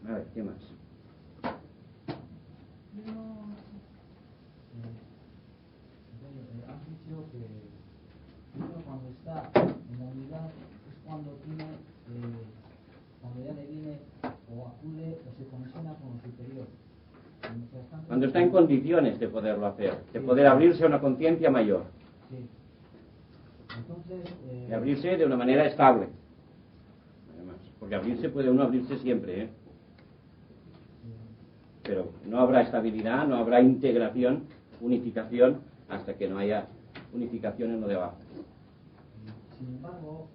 A ver, ¿qué más? Has dicho que uno cuando está en la unidad es cuando tiene, cuando ya le viene o acude o se conexiona con lo superior. Cuando está en condiciones de poderlo hacer, de poder abrirse a una conciencia mayor. Sí. Entonces, de abrirse de una manera estable. Además, porque abrirse puede uno abrirse siempre, ¿eh? Pero no habrá estabilidad, no habrá integración, unificación, hasta que no haya unificación en lo de abajo. Sin embargo,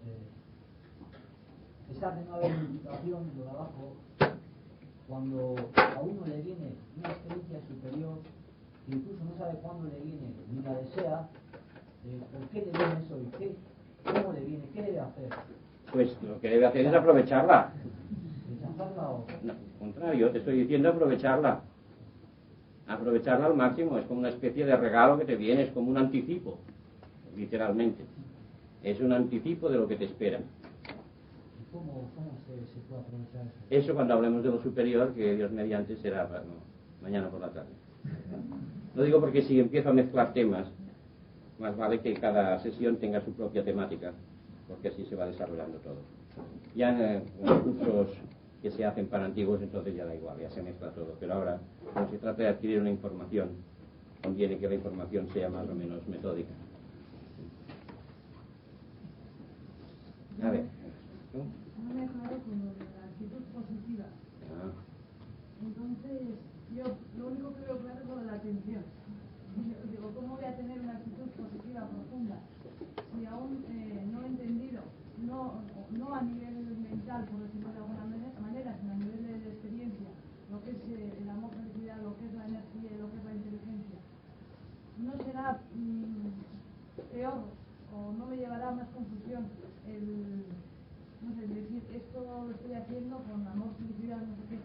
a pesar de no haber unificación en lo de abajo, cuando a uno le viene una experiencia superior, que incluso no sabe cuándo le viene ni la desea, ¿por qué le viene eso y cómo le viene? ¿Qué debe hacer? Pues lo que debe hacer es aprovecharla. ¿Rechazarla o...? No, al contrario, te estoy diciendo aprovecharla. Aprovecharla al máximo, es como una especie de regalo que te viene, es como un anticipo, literalmente. Es un anticipo de lo que te espera. ¿Cómo se puede aprovechar eso? Eso cuando hablemos de lo superior, que Dios mediante será mañana por la tarde. Lo digo porque si empiezo a mezclar temas, más vale que cada sesión tenga su propia temática, porque así se va desarrollando todo. Ya en los cursos que se hacen para antiguos, entonces ya da igual, ya se mezcla todo. Pero ahora, cuando se trata de adquirir una información, conviene que la información sea más o menos metódica. A ver. No me aclaro con lo de la actitud positiva. Entonces, yo lo único que veo claro es lo de la atención. Digo, ¿cómo voy a tener una actitud positiva profunda si aún no he entendido, no a nivel mental, por decirlo de alguna manera, sino a nivel de experiencia, lo que es el amor, felicidad, lo que es la energía y lo que es la inteligencia? ¿No será peor o no me llevará a más confusión no sé, decir esto lo estoy haciendo con amor, felicidad, no sé qué?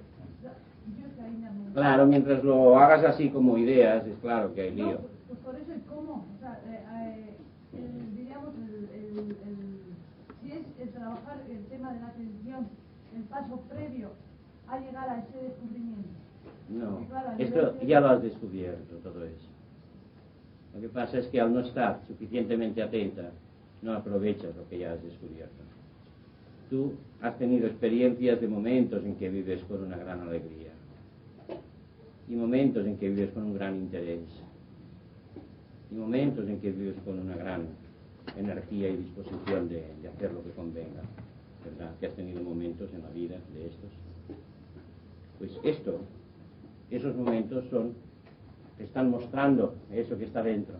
Yo es que ahí me amo. Claro, mientras lo hagas así como ideas, es claro que hay lío. No, pues por eso, ¿y cómo? O sea, diríamos, si es el trabajar el tema de la atención, el paso previo a llegar a ese descubrimiento. No, Claro, esto ya lo has descubierto, todo eso. Lo que pasa es que al no estar suficientemente atenta, no aprovechas lo que ya has descubierto. Tú has tenido experiencias de momentos en que vives con una gran alegría y momentos en que vives con un gran interés y momentos en que vives con una gran energía y disposición de hacer lo que convenga, ¿verdad? Que has tenido momentos en la vida de estos. Pues esos momentos te están mostrando eso que está dentro,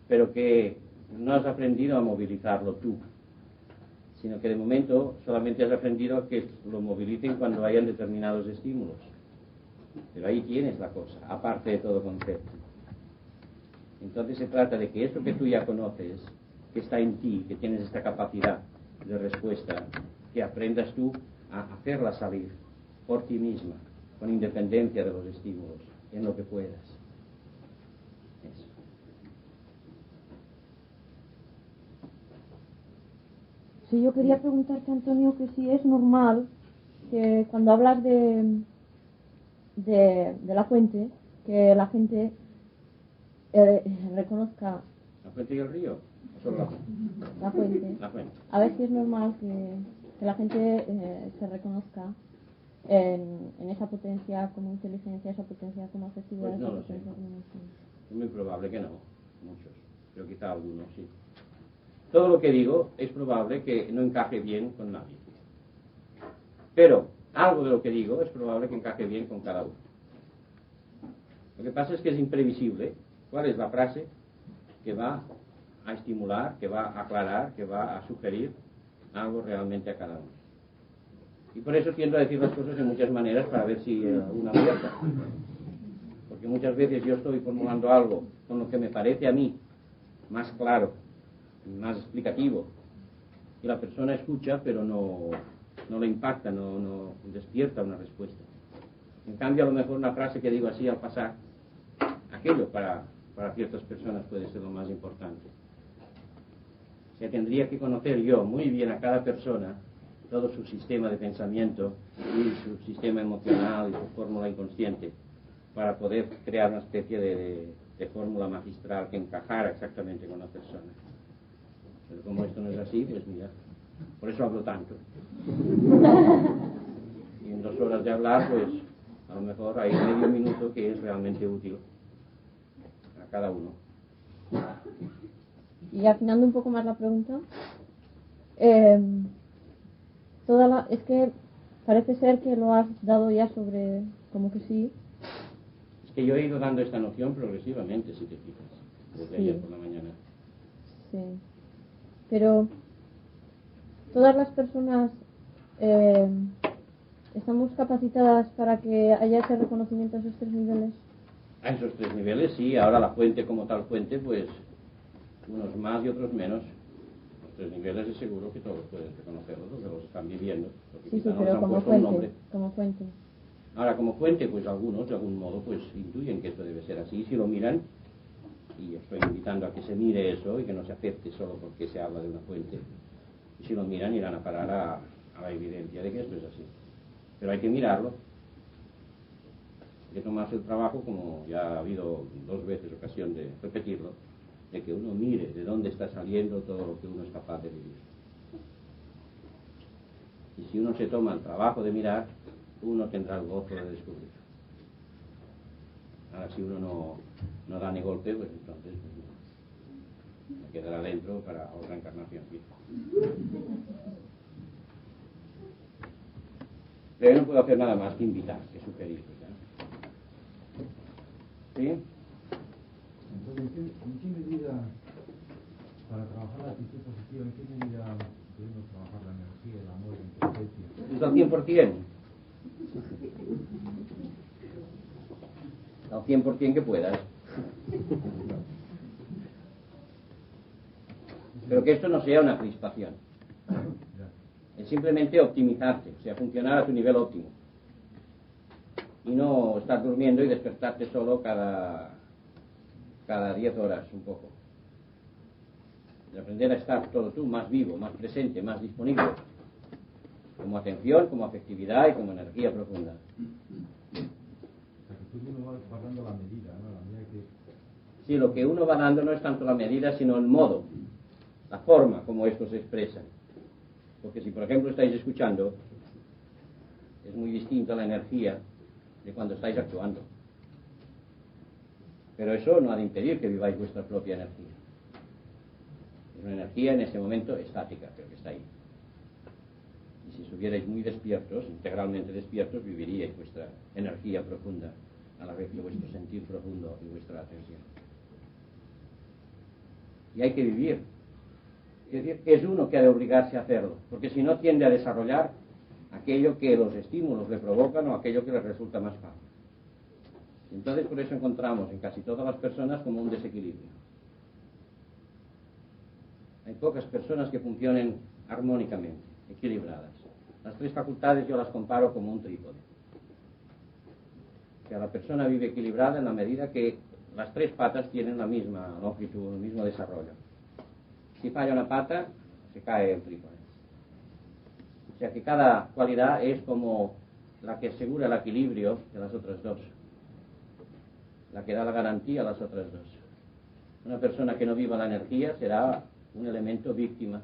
pero que no has aprendido a movilizarlo tú, sino que de momento solamente has aprendido a que lo movilicen cuando hayan determinados estímulos. Pero ahí tienes la cosa, aparte de todo concepto. Entonces se trata de que eso que tú ya conoces, que está en ti, que tienes esta capacidad de respuesta, que aprendas tú a hacerla salir por ti misma, con independencia de los estímulos, en lo que puedas. Eso. Sí, yo quería preguntarte, Antonio, que si es normal que cuando hablas de la fuente, que la gente reconozca... ¿La fuente y el río? ¿O solo la fuente? La fuente. La fuente. A ver si es normal que la gente se reconozca en esa potencia como inteligencia, esa potencia como afectividad, Pues no esa lo sé. potencia como emoción. Es muy probable que no, muchos, pero quizá algunos sí. Todo lo que digo es probable que no encaje bien con nadie. Pero algo de lo que digo es probable que encaje bien con cada uno. Lo que pasa es que es imprevisible cuál es la frase que va a estimular, que va a aclarar, que va a sugerir algo realmente a cada uno. Y por eso tiendo a decir las cosas de muchas maneras para ver si una acierta. Porque muchas veces yo estoy formulando algo con lo que me parece a mí más claro, más explicativo, y la persona escucha pero no le impacta, no despierta una respuesta. En cambio, a lo mejor una frase que digo así al pasar, aquello para ciertas personas puede ser lo más importante. O sea, tendría que conocer yo muy bien a cada persona todo su sistema de pensamiento y su sistema emocional y su fórmula inconsciente para poder crear una especie de fórmula magistral que encajara exactamente con la persona. Pero como esto no es así, pues mira, por eso hablo tanto. Y en 2 horas de hablar, pues a lo mejor hay medio minuto que es realmente útil a cada uno. Y afinando un poco más la pregunta, es que parece ser que lo has dado ya sobre, como que sí. Es que yo he ido dando esta noción progresivamente, si te fijas, desde ayer por la mañana. Sí. Pero todas las personas estamos capacitadas para que haya ese reconocimiento a esos 3 niveles. A esos 3 niveles, sí. Ahora la fuente como tal fuente, pues unos más y otros menos. Los 3 niveles es seguro que todos pueden reconocerlos, los que los están viviendo. Sí, pero como fuente. Ahora, como fuente, pues algunos, de algún modo, pues intuyen que esto debe ser así. Si lo miran, y estoy invitando a que se mire eso y que no se acepte solo porque se habla de una fuente. Y si lo miran, irán a parar a la evidencia de que esto es así. Pero hay que mirarlo. Hay que tomarse el trabajo, como ya ha habido 2 veces ocasión de repetirlo, de que uno mire de dónde está saliendo todo lo que uno es capaz de vivir. Y si uno se toma el trabajo de mirar, uno tendrá el gozo de descubrir. Ahora, si uno no da ni golpe, pues entonces pues, me quedará dentro para otra encarnación. Pero yo no puedo hacer nada más que invitar, que sugerir. ¿Sí? Entonces, ¿en qué medida, para trabajar la actitud positiva, en qué medida debemos trabajar la energía, el amor, la inteligencia? Pues al 100%. Al 100% que puedas. Pero que esto no sea una crispación. Es simplemente optimizarte, o sea, funcionar a tu nivel óptimo. Y no estar durmiendo y despertarte solo cada 10 horas un poco. De aprender a estar todo tú más vivo, más presente, más disponible. Como atención, como afectividad y como energía profunda. Uno va dando la medida, ¿no? La medida que... Sí, lo que uno va dando no es tanto la medida, sino el modo, la forma como esto se expresa. Porque si, por ejemplo, estáis escuchando, es muy distinta la energía de cuando estáis actuando. Pero eso no ha de impedir que viváis vuestra propia energía. Es una energía en ese momento estática, pero que está ahí. Y si estuvierais muy despiertos, integralmente despiertos, viviríais vuestra energía profunda, a la vez que vuestro sentir profundo y vuestra atención. Y hay que vivir. Es decir, es uno que ha de obligarse a hacerlo, porque si no tiende a desarrollar aquello que los estímulos le provocan o aquello que les resulta más fácil. Entonces, por eso encontramos en casi todas las personas como un desequilibrio. Hay pocas personas que funcionen armónicamente, equilibradas. Las 3 facultades yo las comparo como un trípode. O sea, la persona vive equilibrada en la medida que las 3 patas tienen la misma longitud, el mismo desarrollo. Si falla una pata, se cae el trípode. O sea que cada cualidad es como la que asegura el equilibrio de las otras 2. La que da la garantía a las otras 2. Una persona que no viva la energía será un elemento víctima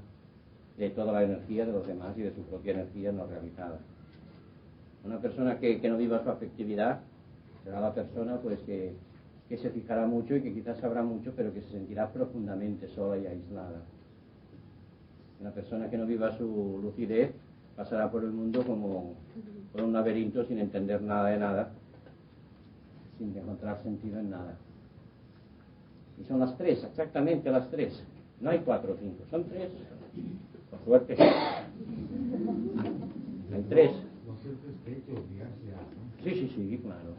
de toda la energía de los demás y de su propia energía no realizada. Una persona que no viva su afectividad será la persona pues que se fijará mucho y que quizás sabrá mucho, pero que se sentirá profundamente sola y aislada. Una persona que no viva su lucidez pasará por el mundo como por un laberinto sin entender nada de nada, sin encontrar sentido en nada. Y son las 3, exactamente las 3. No hay 4 o 5, son 3. Por suerte. Hay 3. Lo cierto es que hay que obligarse a... Sí, claro.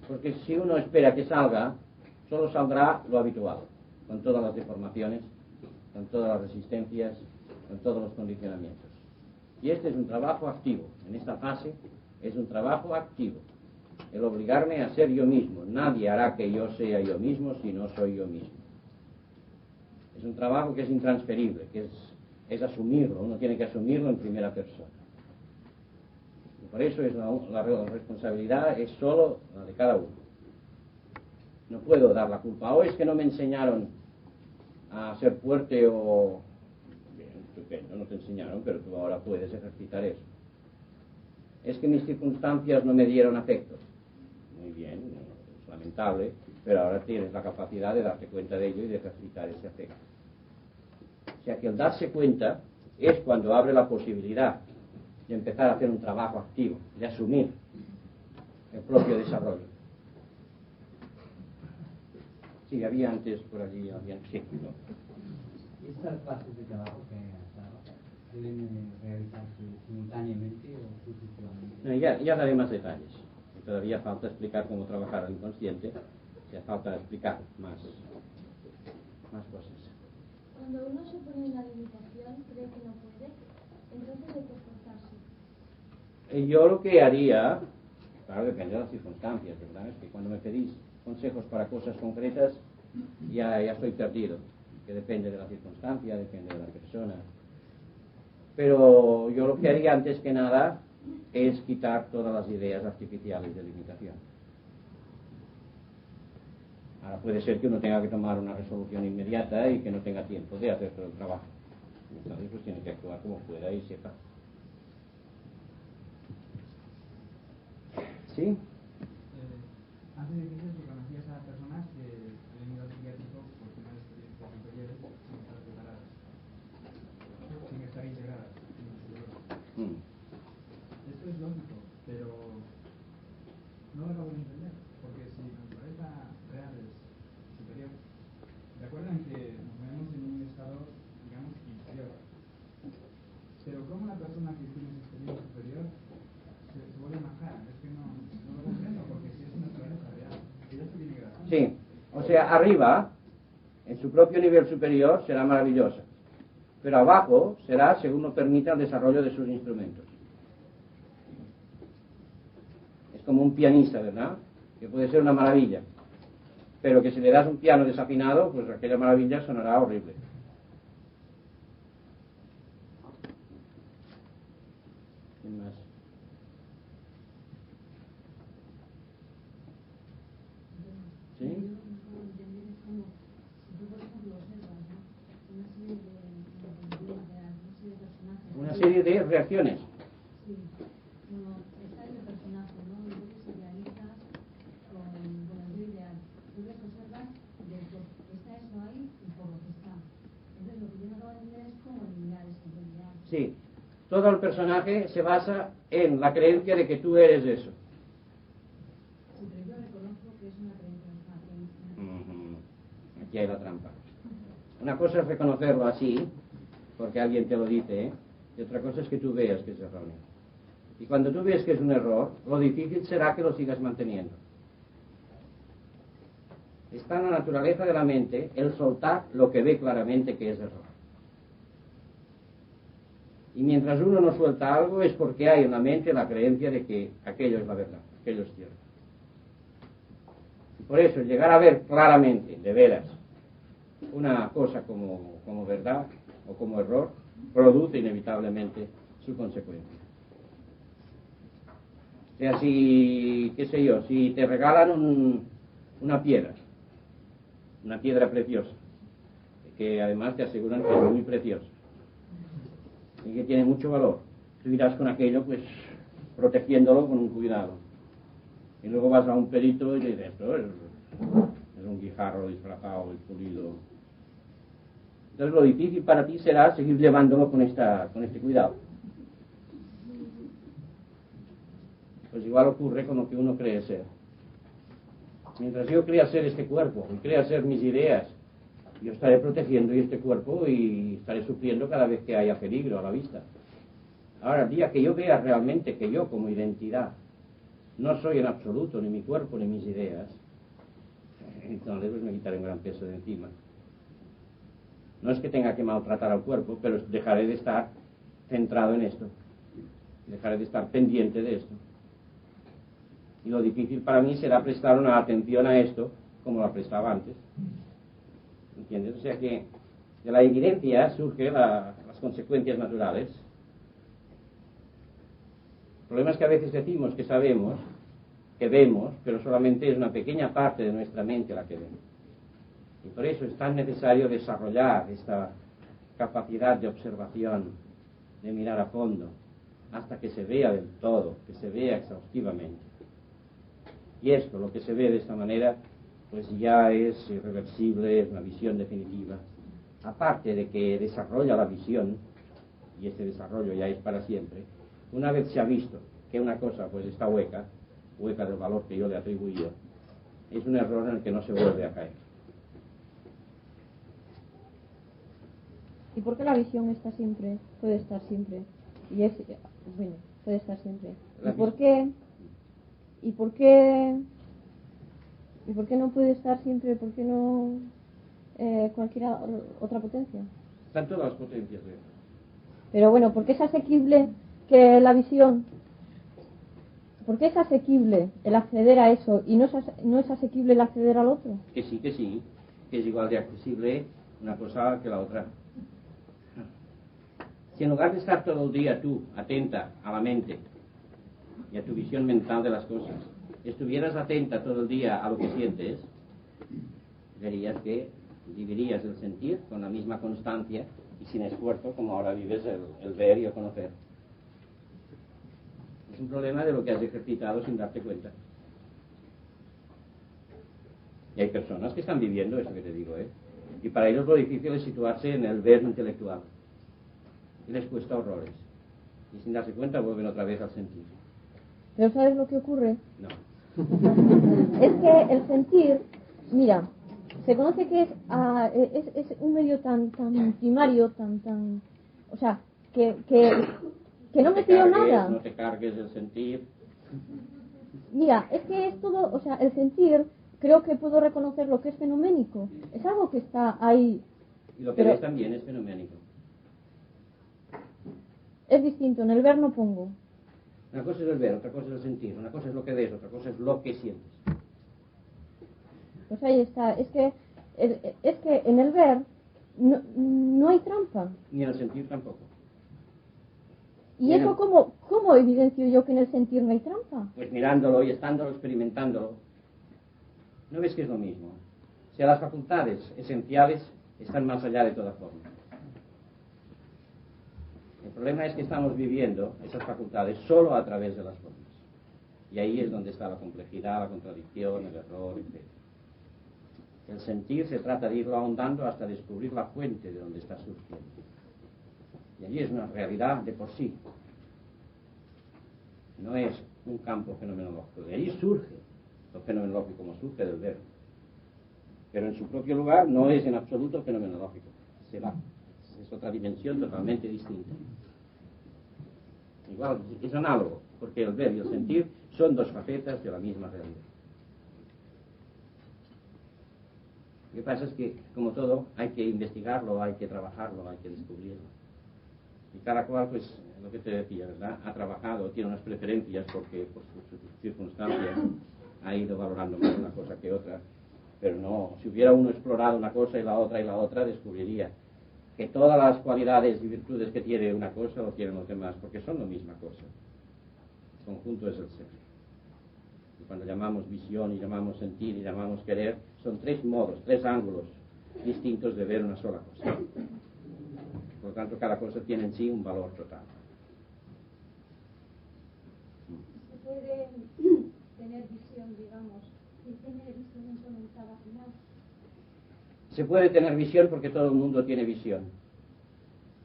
Porque si uno espera que salga, solo saldrá lo habitual, con todas las deformaciones, con todas las resistencias, con todos los condicionamientos. Y este es un trabajo activo. En esta fase es un trabajo activo. El obligarme a ser yo mismo. Nadie hará que yo sea yo mismo si no soy yo mismo. Es un trabajo que es intransferible, que es es asumirlo, uno tiene que asumirlo en primera persona. Y por eso la responsabilidad es solo la de cada uno. No puedo dar la culpa. O es que no me enseñaron a ser fuerte o... Bien, estupendo, no te enseñaron, pero tú ahora puedes ejercitar eso. Es que mis circunstancias no me dieron afecto. Muy bien, es lamentable, pero ahora tienes la capacidad de darte cuenta de ello y de ejercitar ese afecto. O sea que el darse cuenta es cuando abre la posibilidad de empezar a hacer un trabajo activo, de asumir el propio desarrollo. Sí, había antes por allí, sí, ¿no? ¿Estas clases de trabajo que has dado deben realizarse simultáneamente o sucesivamente? No, ya daré más detalles. Todavía falta explicar cómo trabajar el inconsciente, ya falta explicar más cosas. Cuando uno se pone una limitación, cree que no puede, entonces hay que esforzarse. Yo lo que haría, claro, depende de las circunstancias, ¿verdad? Es que cuando me pedís consejos para cosas concretas, ya estoy perdido, que depende de la circunstancia, depende de la persona. Pero yo lo que haría antes que nada es quitar todas las ideas artificiales de limitación. Ahora puede ser que uno tenga que tomar una resolución inmediata y que no tenga tiempo de hacer todo el trabajo. Entonces pues tiene que actuar como pueda y sepa. ¿Sí? Hace difícil que conocías a personas que habían ido al psiquiátrico por tener experiencias anteriores sin estar preparadas, sin estar integradas. Esto es lógico, pero no lo acabo de entender, porque si la naturaleza real es superior, recuerden que nos movemos en un estado, digamos, inferior. Pero ¿cómo la persona que tiene esa experiencia superior se vuelve majara? Es que no lo comprendo, porque si es una naturaleza real, ella se tiene que dar cuenta. Sí, o sea, arriba, en su propio nivel superior, será maravillosa, pero abajo será según lo permita el desarrollo de sus instrumentos. Es como un pianista, ¿verdad? Que puede ser una maravilla, pero que si le das un piano desafinado, pues aquella maravilla sonará horrible. ¿Quién más? ¿Sí? Una serie de reacciones. Sí, como está en el personaje, ¿no? Y luego se realizas con el yo ideal. Entonces observas de por qué está eso ahí y por lo que está. Entonces lo que yo no acabo de entender es cómo eliminar ese yo ideal. Sí, todo el personaje se basa en la creencia de que tú eres eso. Sí, pero yo reconozco que es una creencia. Aquí hay la trampa. Una cosa es reconocerlo así, porque alguien te lo dice, ¿eh? Y otra cosa es que tú veas que es erróneo. Y cuando tú ves que es un error, lo difícil será que lo sigas manteniendo. Está en la naturaleza de la mente el soltar lo que ve claramente que es error. Y mientras uno no suelta algo es porque hay en la mente la creencia de que aquello es la verdad, aquello es cierto. Y por eso llegar a ver claramente, de veras, una cosa como verdad o como error, produce inevitablemente su consecuencia. O sea, si, qué sé yo, si te regalan una piedra preciosa, que además te aseguran que es muy preciosa y que tiene mucho valor, tú irás con aquello pues protegiéndolo con un cuidado. Y luego vas a un perito y le dices, esto es un guijarro disfrazado y pulido. Entonces lo difícil para ti será seguir llevándolo con este cuidado. Pues igual ocurre con lo que uno cree ser. Mientras yo crea ser este cuerpo y crea ser mis ideas, yo estaré protegiendo este cuerpo y estaré sufriendo cada vez que haya peligro a la vista. Ahora, el día que yo vea realmente que yo como identidad no soy en absoluto ni mi cuerpo ni mis ideas, entonces pues me quitaré un gran peso de encima. No es que tenga que maltratar al cuerpo, pero dejaré de estar centrado en esto. Dejaré de estar pendiente de esto. Y lo difícil para mí será prestar una atención a esto como la prestaba antes. ¿Entiendes? O sea que de la evidencia surge la las consecuencias naturales. El problema es que a veces decimos que sabemos, que vemos, pero solamente es una pequeña parte de nuestra mente la que vemos. Y por eso es tan necesario desarrollar esta capacidad de observación, de mirar a fondo, hasta que se vea del todo, que se vea exhaustivamente. Y esto, lo que se ve de esta manera, pues ya es irreversible, es una visión definitiva. Aparte de que desarrolla la visión, y este desarrollo ya es para siempre, una vez se ha visto que una cosa pues está hueca del valor que yo le he atribuido, es un error en el que no se vuelve a caer. ¿Y por qué la visión está siempre, puede estar siempre? Y es, bueno, puede estar siempre. ¿Y por qué? ¿Y por qué no puede estar siempre? ¿Por qué no cualquier otra potencia? Están todas las potencias de eso. Pero bueno, ¿por qué es asequible que la visión? ¿Por qué es asequible el acceder a eso y no es asequible el acceder al otro? Que sí, que es igual de accesible una cosa que la otra. Si en lugar de estar todo el día tú atenta a la mente y a tu visión mental de las cosas, estuvieras atenta todo el día a lo que sientes, verías que vivirías el sentir con la misma constancia y sin esfuerzo como ahora vives el ver y el conocer. Es un problema de lo que has ejercitado sin darte cuenta. Y hay personas que están viviendo eso que te digo, y para ellos lo difícil es situarse en el ver intelectual. Y les cuesta horrores. Y sin darse cuenta vuelven otra vez al sentir. ¿Pero sabes lo que ocurre? No. Es que el sentir, mira, se conoce que es un medio tan primario, o sea, que no me pidió nada. No te cargues el sentir. Mira, es que es todo, o sea, el sentir, creo que puedo reconocer lo que es fenoménico. Es algo que está ahí. Y lo que ves también es fenoménico. Es distinto, en el ver no pongo. Una cosa es el ver, otra cosa es el sentir. Una cosa es lo que ves, otra cosa es lo que sientes. Pues ahí está. Es que en el ver no hay trampa. Ni en el sentir tampoco. ¿Y eso cómo evidencio yo que en el sentir no hay trampa? Pues mirándolo y estándolo, experimentándolo. ¿No ves que es lo mismo? O sea, las facultades esenciales están más allá de toda forma. El problema es que estamos viviendo esas facultades solo a través de las formas. Y ahí es donde está la complejidad, la contradicción, el error, etc. El sentir se trata de irlo ahondando hasta descubrir la fuente de donde está surgiendo. Y allí es una realidad de por sí. No es un campo fenomenológico. De allí surge lo fenomenológico, como surge del ver. Pero en su propio lugar no es en absoluto fenomenológico. Se va. Es otra dimensión totalmente distinta. Igual, es análogo, porque el ver y el sentir son dos facetas de la misma realidad. Lo que pasa es que, como todo, hay que investigarlo, hay que trabajarlo, hay que descubrirlo. Y cada cual, pues, lo que te decía, ¿verdad? Ha trabajado, tiene unas preferencias porque por sus circunstancias ha ido valorando más una cosa que otra. Pero no, si hubiera uno explorado una cosa y la otra, descubriría que todas las cualidades y virtudes que tiene una cosa lo tienen los demás, porque son la misma cosa. El conjunto es el ser. Y cuando llamamos visión y llamamos sentir y llamamos querer, son tres modos, tres ángulos distintos de ver una sola cosa. Por lo tanto, cada cosa tiene en sí un valor total. Se puede tener visión, digamos, sin tener visión comentada final. Se puede tener visión porque todo el mundo tiene visión.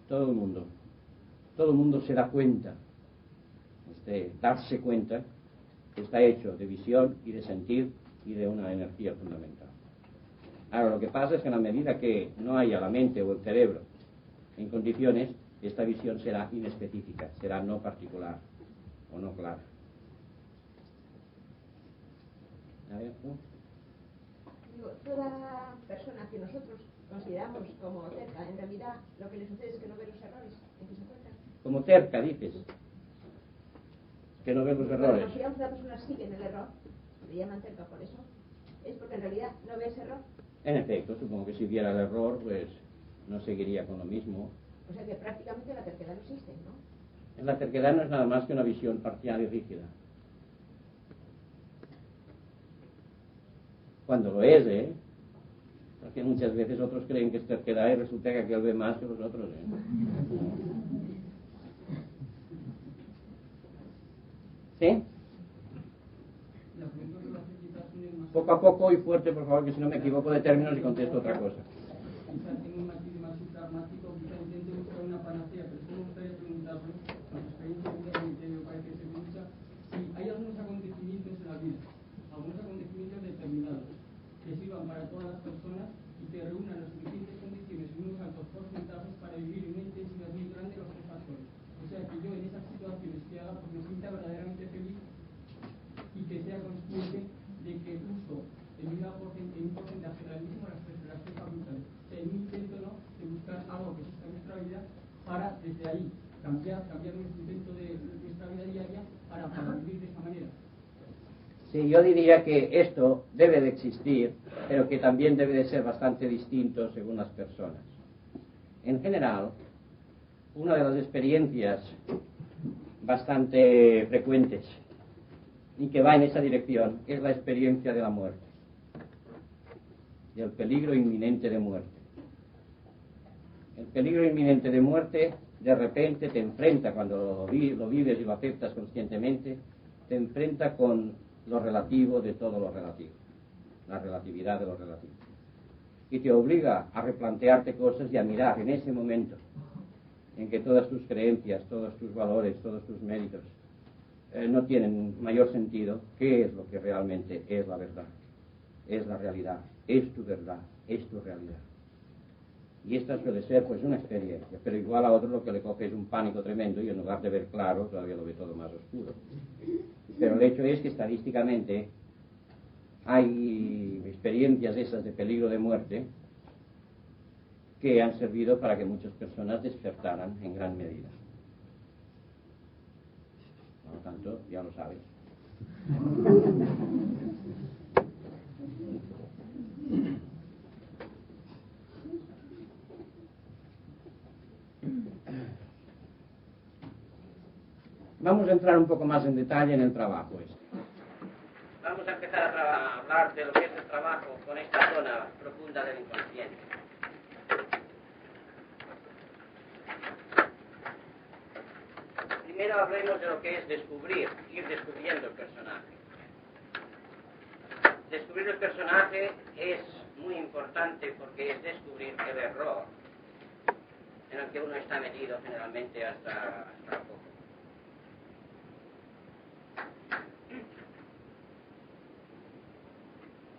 Todo el mundo. Todo el mundo se da cuenta. Darse cuenta que está hecho de visión y de sentir y de una energía fundamental. Ahora, lo que pasa es que en la medida que no haya la mente o el cerebro en condiciones, esta visión será inespecífica, será no particular o no clara. A ver, ¿no? Toda persona que nosotros consideramos como cerca, en realidad lo que le sucede es que no ve los errores en que se encuentran. Como cerca, dices. Que no ve los errores. Bueno, si una persona sigue en el error, le llaman cerca por eso, es porque en realidad no ve ese error. En efecto, supongo que si viera el error, pues no seguiría con lo mismo. O sea que prácticamente la terquedad no existe, ¿no? La terquedad no es nada más que una visión parcial y rígida. Cuando lo es, porque muchas veces otros creen que es terquedad y resulta que aquel ve más que los otros, ¿Sí? Poco a poco y fuerte, por favor, que si no me equivoco de términos y contesto otra cosa. Quizás en un matiz más pragmático, quizás intente buscar una panacea, pero sí me gustaría preguntarle, con su experiencia que me parece que se mucha, si hay algunos acontecimientos en la vida, algunos acontecimientos determinados, que sirvan para todas las personas y que reúnan las suficientes condiciones y unos altos porcentajes para vivir en una intensidad muy grande los tres factores. O sea, que yo en esas situaciones que haga, pues me sienta verdaderamente feliz y que sea consciente de que uso en un porcentaje grandísimo las tres facultades. O sea, en un intento, ¿no?, de buscar algo que exista en nuestra vida para, desde ahí, cambiar nuestro intento de nuestra vida diaria para vivir de esa manera. Sí, yo diría que esto debe de existir, pero que también debe de ser bastante distinto según las personas. En general, una de las experiencias bastante frecuentes y que va en esa dirección es la experiencia de la muerte, del peligro inminente de muerte. El peligro inminente de muerte de repente te enfrenta, cuando lo vives y lo aceptas conscientemente, te enfrenta con lo relativo de todo lo relativo, la relatividad de lo relativo, y te obliga a replantearte cosas y a mirar en ese momento en que todas tus creencias, todos tus valores, todos tus méritos no tienen mayor sentido, qué es lo que realmente es la verdad, es la realidad, es tu verdad, es tu realidad. Y esta suele ser pues una experiencia, pero igual a otro lo que le coge es un pánico tremendo y en lugar de ver claro todavía lo ve todo más oscuro. Pero el hecho es que estadísticamente hay experiencias esas de peligro de muerte que han servido para que muchas personas despertaran en gran medida. Por lo tanto, ya lo sabes. Vamos a entrar un poco más en detalle en el trabajo. Vamos a empezar a hablar de lo que es el trabajo con esta zona profunda del inconsciente. Primero hablemos de lo que es descubrir, ir descubriendo el personaje. Descubrir el personaje es muy importante porque es descubrir el error en el que uno está metido generalmente hasta poco.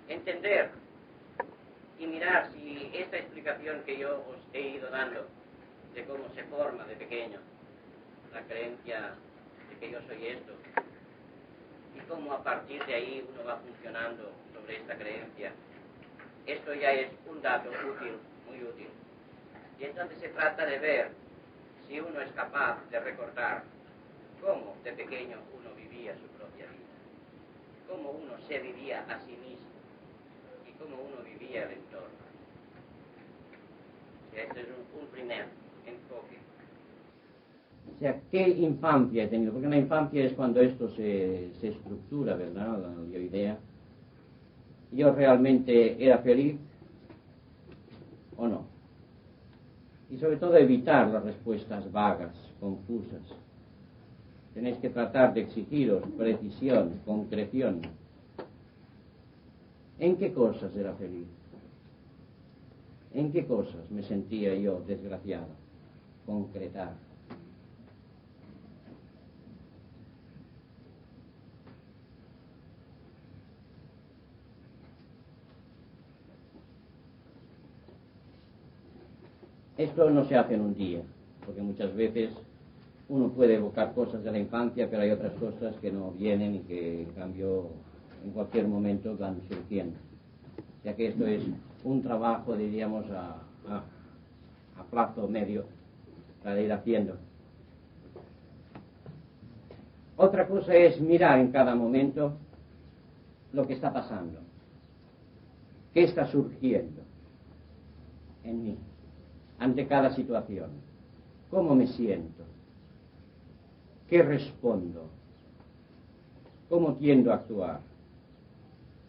Entender y mirar si esta explicación que yo os he ido dando de cómo se forma de pequeño la creencia de que yo soy esto y cómo a partir de ahí uno va funcionando sobre esta creencia, esto ya es un dato útil, muy útil. Y entonces se trata de ver si uno es capaz de recordar cómo de pequeño uno vivía su propia vida, cómo uno se vivía a sí mismo y cómo uno vivía el entorno. O sea, este es un primer enfoque. O sea, ¿qué infancia he tenido? Porque la infancia es cuando esto se estructura, ¿verdad? La idea. ¿Yo realmente era feliz o no? Y sobre todo evitar las respuestas vagas, confusas. Tenéis que tratar de exigiros precisión, concreción. ¿En qué cosas era feliz? ¿En qué cosas me sentía yo desgraciado? Concretar. Esto no se hace en un día, porque muchas veces uno puede evocar cosas de la infancia, pero hay otras cosas que no vienen y que en cambio en cualquier momento van surgiendo. O sea que esto es un trabajo, diríamos, a plazo medio para ir haciendo. Otra cosa es mirar en cada momento lo que está pasando, qué está surgiendo en mí ante cada situación. cómo me siento, qué respondo, cómo tiendo a actuar,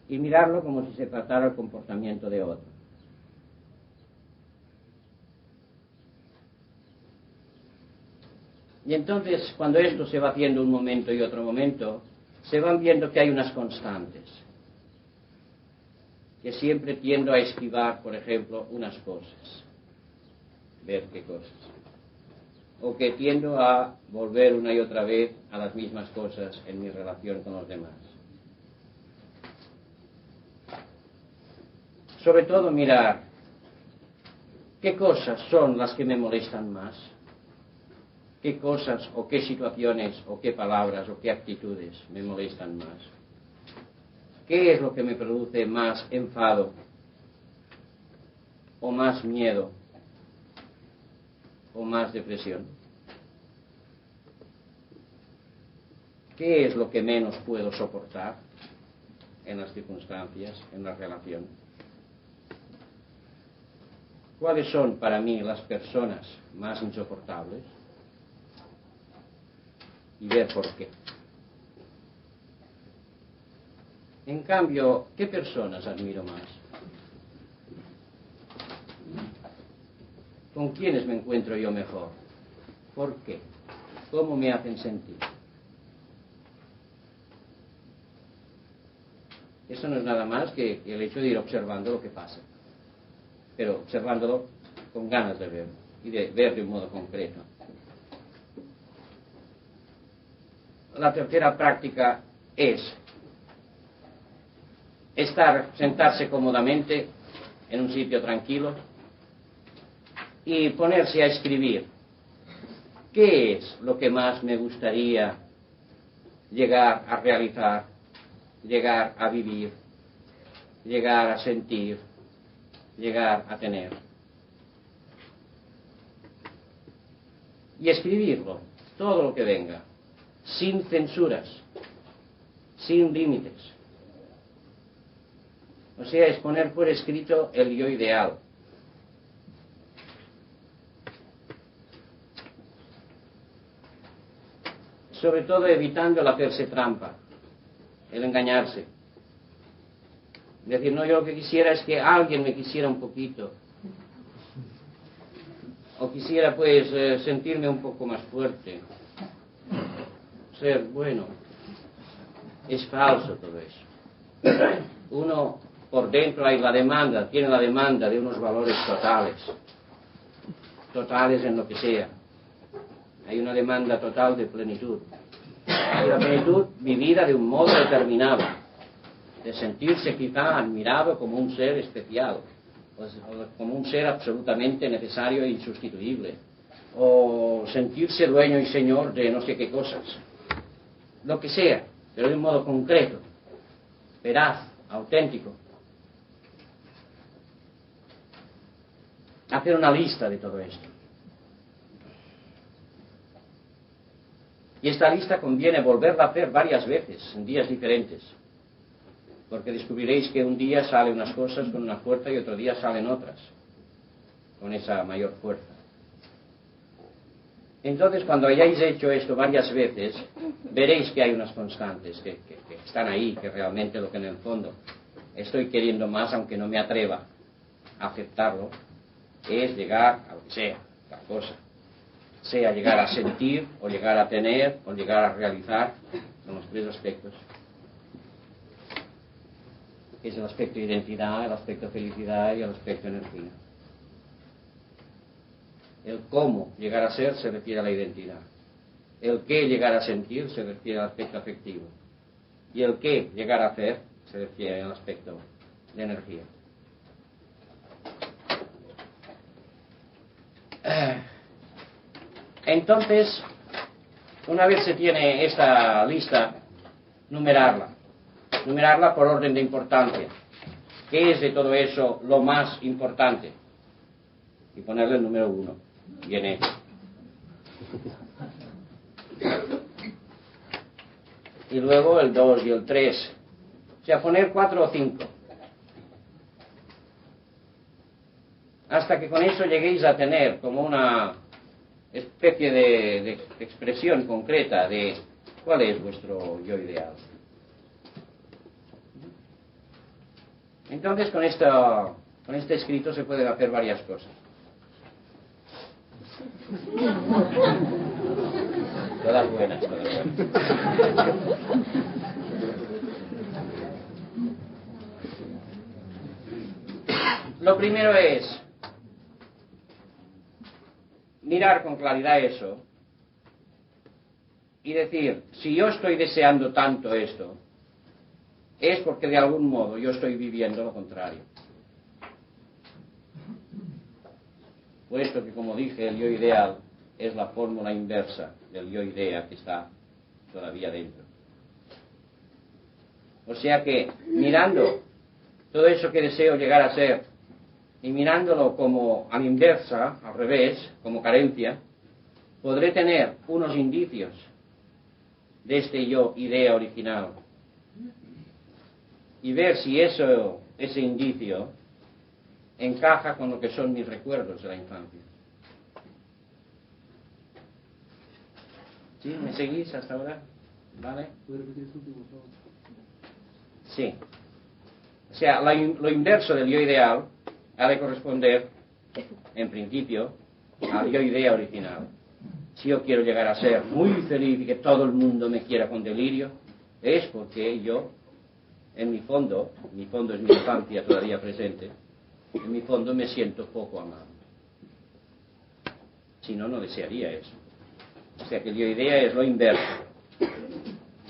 y mirarlo como si se tratara el comportamiento de otro. Y entonces, cuando esto se va haciendo un momento y otro momento, se van viendo que hay unas constantes, que siempre tiendo a esquivar, por ejemplo, unas cosas, ver qué cosas, o que tiendo a volver una y otra vez a las mismas cosas en mi relación con los demás. Sobre todo mirar qué cosas son las que me molestan más, qué cosas o qué situaciones o qué palabras o qué actitudes me molestan más, qué es lo que me produce más enfado o más miedo o más depresión, qué es lo que menos puedo soportar en las circunstancias, en la relación. ¿Cuáles son para mí las personas más insoportables? Y ver por qué. En cambio, ¿qué personas admiro más? ¿Con quiénes me encuentro yo mejor? ¿Por qué? ¿Cómo me hacen sentir? Eso no es nada más que el hecho de ir observando lo que pasa, pero observándolo con ganas de ver y de ver de un modo concreto. La tercera práctica es sentarse cómodamente en un sitio tranquilo y ponerse a escribir qué es lo que más me gustaría llegar a realizar, llegar a vivir, llegar a sentir, llegar a tener. Y escribirlo, todo lo que venga, sin censuras, sin límites. O sea, es poner por escrito el yo ideal. Sobre todo evitando el hacerse trampa, el engañarse. Es decir, no, yo lo que quisiera es que alguien me quisiera un poquito. O quisiera pues sentirme un poco más fuerte. Ser bueno. Es falso todo eso. Uno por dentro hay tiene la demanda de unos valores totales en lo que sea. Hay una demanda total de plenitud. Y la plenitud vivida de un modo determinado, de sentirse quizá admirado como un ser especial, o como un ser absolutamente necesario e insustituible, o sentirse dueño y señor de no sé qué cosas. Lo que sea, pero de un modo concreto, veraz, auténtico. Hacer una lista de todo esto. Y esta lista conviene volverla a hacer varias veces, en días diferentes. Porque descubriréis que un día salen unas cosas con una fuerza y otro día salen otras, con esa mayor fuerza. Entonces, cuando hayáis hecho esto varias veces, veréis que hay unas constantes que están ahí, que realmente lo que en el fondo estoy queriendo más, aunque no me atreva a aceptarlo, es llegar a lo que sea, la cosa. Sea llegar a sentir, o llegar a tener, o llegar a realizar, son los tres aspectos. Es el aspecto identidad, el aspecto felicidad y el aspecto energía. El cómo llegar a ser se refiere a la identidad. El qué llegar a sentir se refiere al aspecto afectivo. Y el qué llegar a hacer se refiere al aspecto de energía. Entonces, una vez se tiene esta lista, numerarla por orden de importancia. ¿Qué es de todo eso lo más importante? Y ponerle el número 1. Bien hecho. Y luego el 2 y el 3. O sea, poner 4 o 5. Hasta que con eso lleguéis a tener como una especie de expresión concreta de cuál es vuestro yo ideal. Entonces con este escrito se pueden hacer varias cosas. Todas buenas, todas buenas. Lo primero es mirar con claridad eso y decir, si yo estoy deseando tanto esto, es porque de algún modo yo estoy viviendo lo contrario. Puesto que, como dije, el yo ideal es la fórmula inversa del yo idea que está todavía dentro. O sea que, mirando todo eso que deseo llegar a ser, y mirándolo como a la inversa, al revés, como carencia, podré tener unos indicios de este yo idea original y ver si ese indicio encaja con lo que son mis recuerdos de la infancia. ¿Sí? ¿Me seguís hasta ahora? ¿Vale? Sí. O sea, lo inverso del yo ideal ha de corresponder, en principio, al yo idea original. Si yo quiero llegar a ser muy feliz y que todo el mundo me quiera con delirio, es porque yo, en mi fondo es mi infancia todavía presente, en mi fondo me siento poco amado. Si no, no desearía eso. O sea que el yo idea es lo inverso.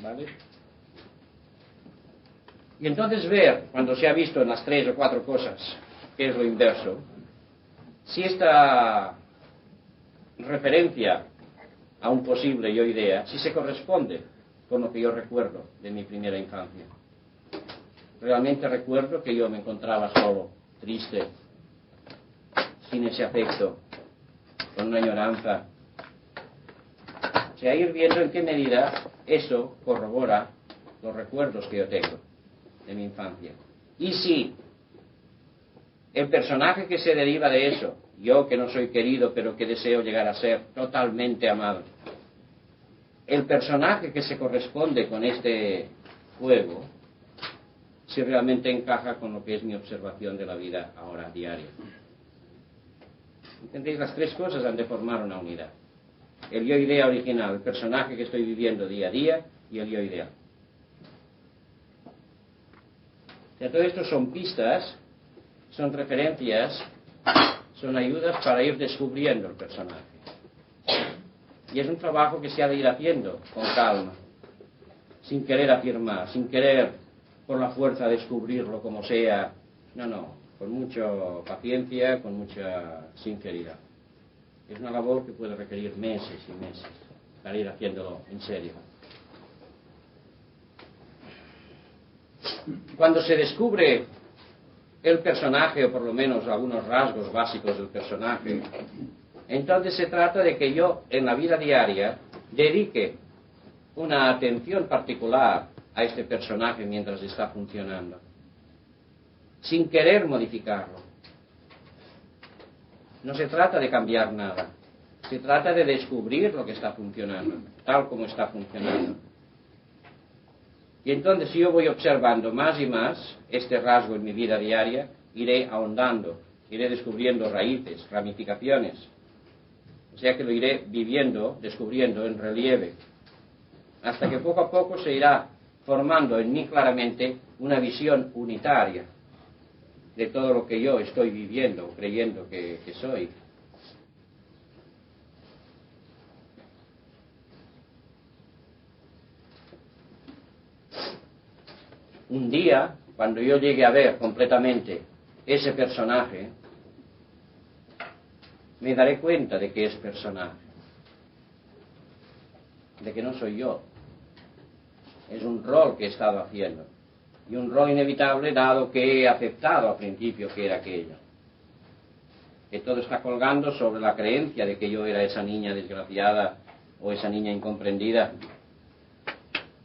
¿Vale? Y entonces ver, cuando se ha visto en las 3 o 4 cosas, qué es lo inverso, si esta referencia a un posible yo idea, si se corresponde con lo que yo recuerdo de mi primera infancia. Realmente recuerdo que yo me encontraba solo, triste, sin ese afecto, con una añoranza. O sea, ir viendo en qué medida eso corrobora los recuerdos que yo tengo de mi infancia. Y si el personaje que se deriva de eso, yo que no soy querido pero que deseo llegar a ser totalmente amado, el personaje que se corresponde con este juego, si realmente encaja con lo que es mi observación de la vida ahora diaria. ¿Entendéis? Las 3 cosas han de formar una unidad. El yo idea original, el personaje que estoy viviendo día a día, y el yo ideal. O sea, todo esto son pistas, son referencias, son ayudas para ir descubriendo el personaje. Y es un trabajo que se ha de ir haciendo con calma, sin querer afirmar, sin querer por la fuerza descubrirlo como sea. No, con mucha paciencia, con mucha sinceridad. Es una labor que puede requerir meses y meses para ir haciéndolo en serio. Cuando se descubre el personaje, o por lo menos algunos rasgos básicos del personaje, entonces se trata de que yo en la vida diaria dedique una atención particular a este personaje mientras está funcionando, sin querer modificarlo. No se trata de cambiar nada, se trata de descubrir lo que está funcionando, tal como está funcionando. Y entonces, si yo voy observando más y más este rasgo en mi vida diaria, iré ahondando, iré descubriendo raíces, ramificaciones. O sea que lo iré viviendo, descubriendo en relieve, hasta que poco a poco se irá formando en mí claramente una visión unitaria de todo lo que yo estoy viviendo, creyendo que soy. Un día, cuando yo llegue a ver completamente ese personaje, me daré cuenta de que es personaje, de que no soy yo. Es un rol que he estado haciendo, y un rol inevitable dado que he aceptado al principio que era aquello. Que todo está colgando sobre la creencia de que yo era esa niña desgraciada o esa niña incomprendida,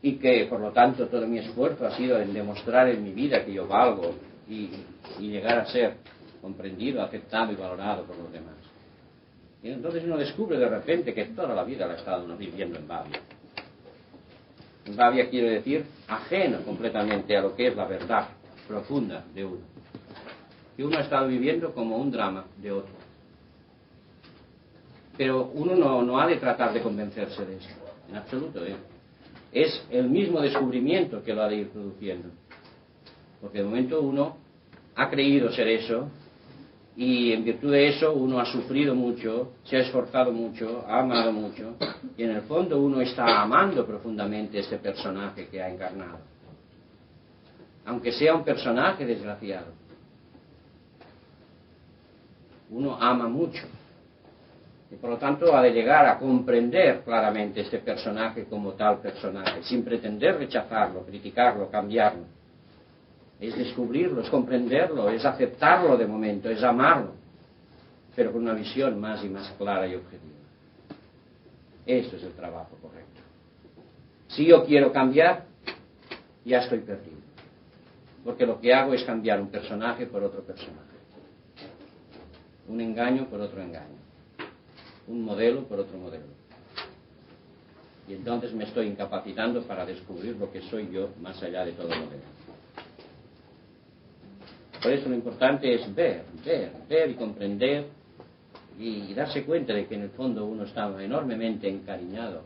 y que por lo tanto todo mi esfuerzo ha sido en demostrar en mi vida que yo valgo y llegar a ser comprendido, aceptado y valorado por los demás. Y entonces uno descubre de repente que toda la vida la ha estado uno viviendo en Bavia. En Bavia quiere decir ajeno completamente a lo que es la verdad profunda de uno. Que uno ha estado viviendo como un drama de otro. Pero uno no ha de tratar de convencerse de eso, en absoluto. Es el mismo descubrimiento que lo ha de ir produciendo. Porque de momento uno ha creído ser eso, y en virtud de eso uno ha sufrido mucho, se ha esforzado mucho, ha amado mucho, y en el fondo uno está amando profundamente este personaje que ha encarnado. Aunque sea un personaje desgraciado. Uno ama mucho. Y por lo tanto ha de llegar a comprender claramente este personaje como tal personaje, sin pretender rechazarlo, criticarlo, cambiarlo. Es descubrirlo, es comprenderlo, es aceptarlo de momento, es amarlo, pero con una visión más y más clara y objetiva. Eso es el trabajo correcto. Si yo quiero cambiar, ya estoy perdido. Porque lo que hago es cambiar un personaje por otro personaje. Un engaño por otro engaño. Un modelo por otro modelo. Y entonces me estoy incapacitando para descubrir lo que soy yo más allá de todo modelo. Por eso lo importante es ver y comprender y darse cuenta de que en el fondo uno está enormemente encariñado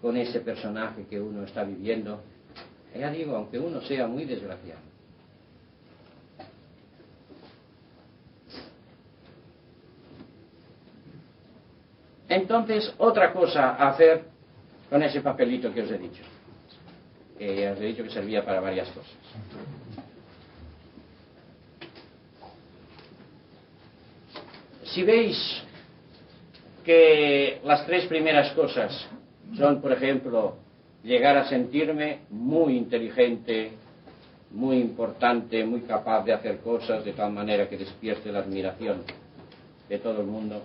con ese personaje que uno está viviendo. Ya digo, aunque uno sea muy desgraciado. Entonces, otra cosa a hacer con ese papelito que os he dicho. Que os he dicho que servía para varias cosas. Si veis que las tres primeras cosas son, por ejemplo, llegar a sentirme muy inteligente, muy importante, muy capaz de hacer cosas de tal manera que despierte la admiración de todo el mundo.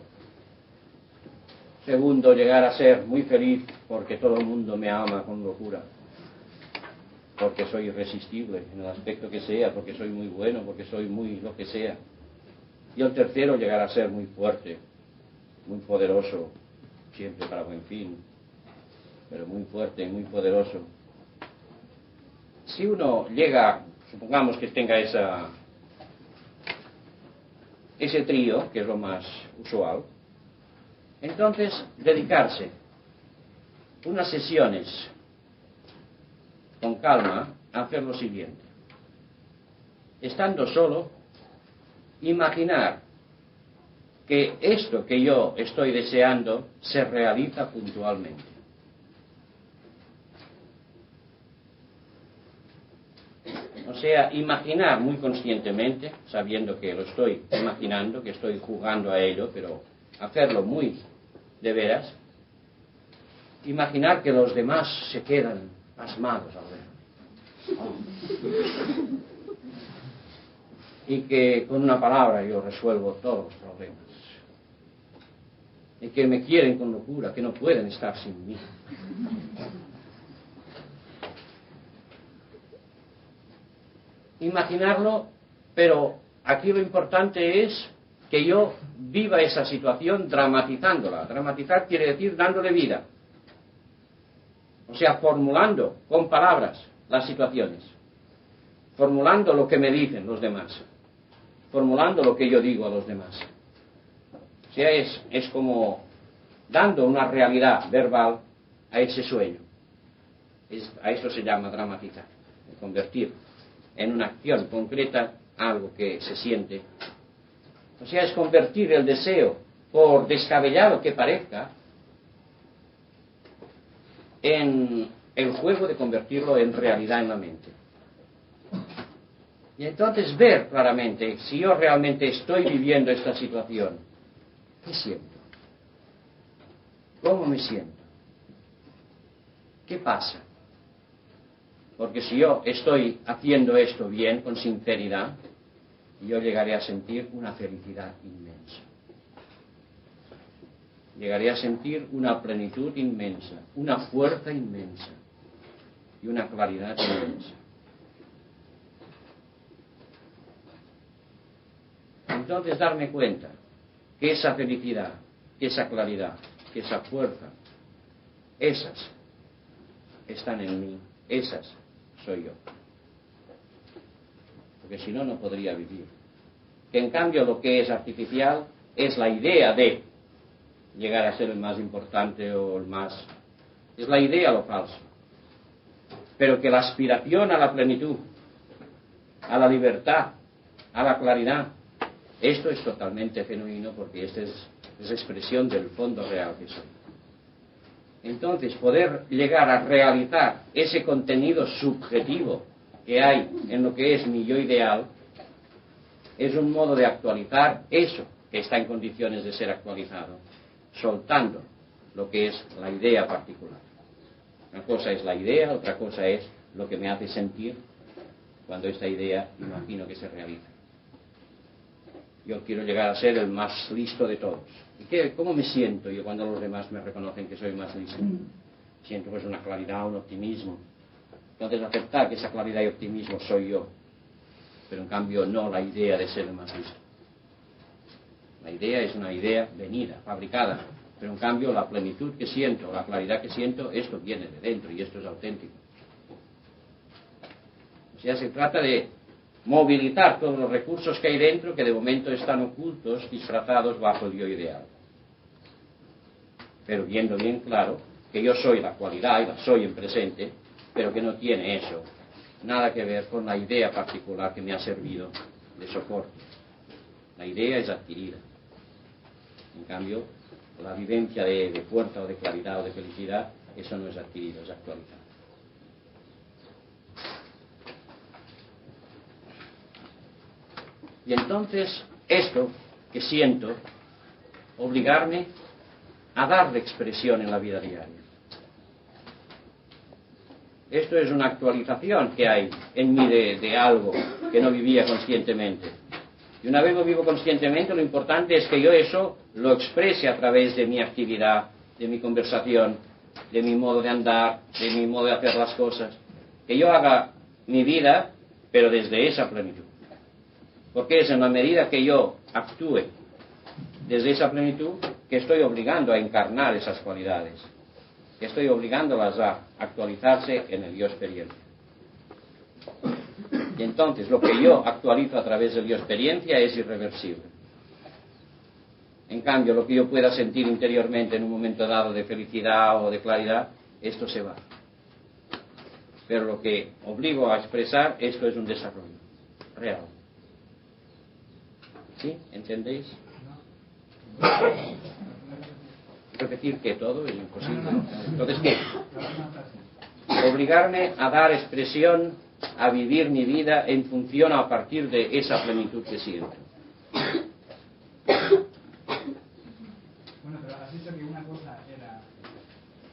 Segundo, llegar a ser muy feliz porque todo el mundo me ama con locura, porque soy irresistible en el aspecto que sea, porque soy muy bueno, porque soy muy lo que sea. Y el tercero, llegar a ser muy fuerte, muy poderoso, siempre para buen fin, pero muy fuerte y muy poderoso. Si uno llega, supongamos que tenga ese trío, que es lo más usual, entonces dedicarse unas sesiones con calma a hacer lo siguiente. Estando solo, imaginar que esto que yo estoy deseando se realiza puntualmente. O sea, imaginar muy conscientemente, sabiendo que lo estoy imaginando, que estoy jugando a ello, pero hacerlo muy de veras. Imaginar que los demás se quedan pasmados al verme. Y que con una palabra yo resuelvo todos los problemas. Y que me quieren con locura, que no pueden estar sin mí. Imaginarlo, pero aquí lo importante es que yo viva esa situación dramatizándola. Dramatizar quiere decir dándole vida. O sea, formulando con palabras las situaciones. Formulando lo que me dicen los demás. Formulando lo que yo digo a los demás. O sea, es como dando una realidad verbal a ese sueño. A eso se llama dramatizar. Convertir en una acción concreta algo que se siente. O sea, es convertir el deseo, por descabellado que parezca, en el juego de convertirlo en realidad en la mente. Y entonces ver claramente si yo realmente estoy viviendo esta situación. ¿Qué siento? ¿Cómo me siento? ¿Qué pasa? Porque si yo estoy haciendo esto bien, con sinceridad, yo llegaré a sentir una felicidad inmensa. Llegaré a sentir una plenitud inmensa, una fuerza inmensa y una claridad inmensa. Entonces darme cuenta que esa felicidad, que esa claridad, que esa fuerza, esas están en mí, esas soy yo. Porque si no, no podría vivir. Que en cambio lo que es artificial es la idea de llegar a ser el más importante o el más... Es la idea lo falso. Pero que la aspiración a la plenitud, a la libertad, a la claridad, esto es totalmente genuino porque esta es expresión del fondo real que soy. Entonces, poder llegar a realizar ese contenido subjetivo que hay en lo que es mi yo ideal, es un modo de actualizar eso que está en condiciones de ser actualizado, soltando lo que es la idea particular. Una cosa es la idea, otra cosa es lo que me hace sentir cuando esta idea imagino que se realiza. Yo quiero llegar a ser el más listo de todos. ¿Y cómo me siento yo cuando los demás me reconocen que soy más listo? Siento pues una claridad, un optimismo. Entonces aceptar que esa claridad y optimismo soy yo, pero en cambio no la idea de ser el más listo. La idea es una idea venida, fabricada, pero en cambio la plenitud que siento, la claridad que siento, esto viene de dentro y esto es auténtico. O sea, se trata de movilizar todos los recursos que hay dentro que de momento están ocultos, disfrazados bajo el yo ideal. Pero viendo bien claro que yo soy la cualidad y la soy en presente, pero que no tiene eso nada que ver con la idea particular que me ha servido de soporte. La idea es adquirida. En cambio, la vivencia de fuerza o de claridad o de felicidad, eso no es adquirido, es actualizado. Y entonces, esto que siento, obligarme a darle expresión en la vida diaria. Esto es una actualización que hay en mí de algo que no vivía conscientemente. Y una vez lo vivo conscientemente, lo importante es que yo eso lo exprese a través de mi actividad, de mi conversación, de mi modo de andar, de mi modo de hacer las cosas. Que yo haga mi vida, pero desde esa plenitud. Porque es en la medida que yo actúe desde esa plenitud que estoy obligando a encarnar esas cualidades, que estoy obligándolas a actualizarse en el yo experiencia. Y entonces lo que yo actualizo a través del yo experiencia es irreversible. En cambio, lo que yo pueda sentir interiormente en un momento dado de felicidad o de claridad, esto se va. Pero lo que obligo a expresar, esto es un desarrollo real. ¿Sí? ¿Entendéis? Repetir que todo es imposible. Entonces, ¿qué? Obligarme a dar expresión, a vivir mi vida en función a partir de esa plenitud que siento. Bueno, pero has dicho que una cosa era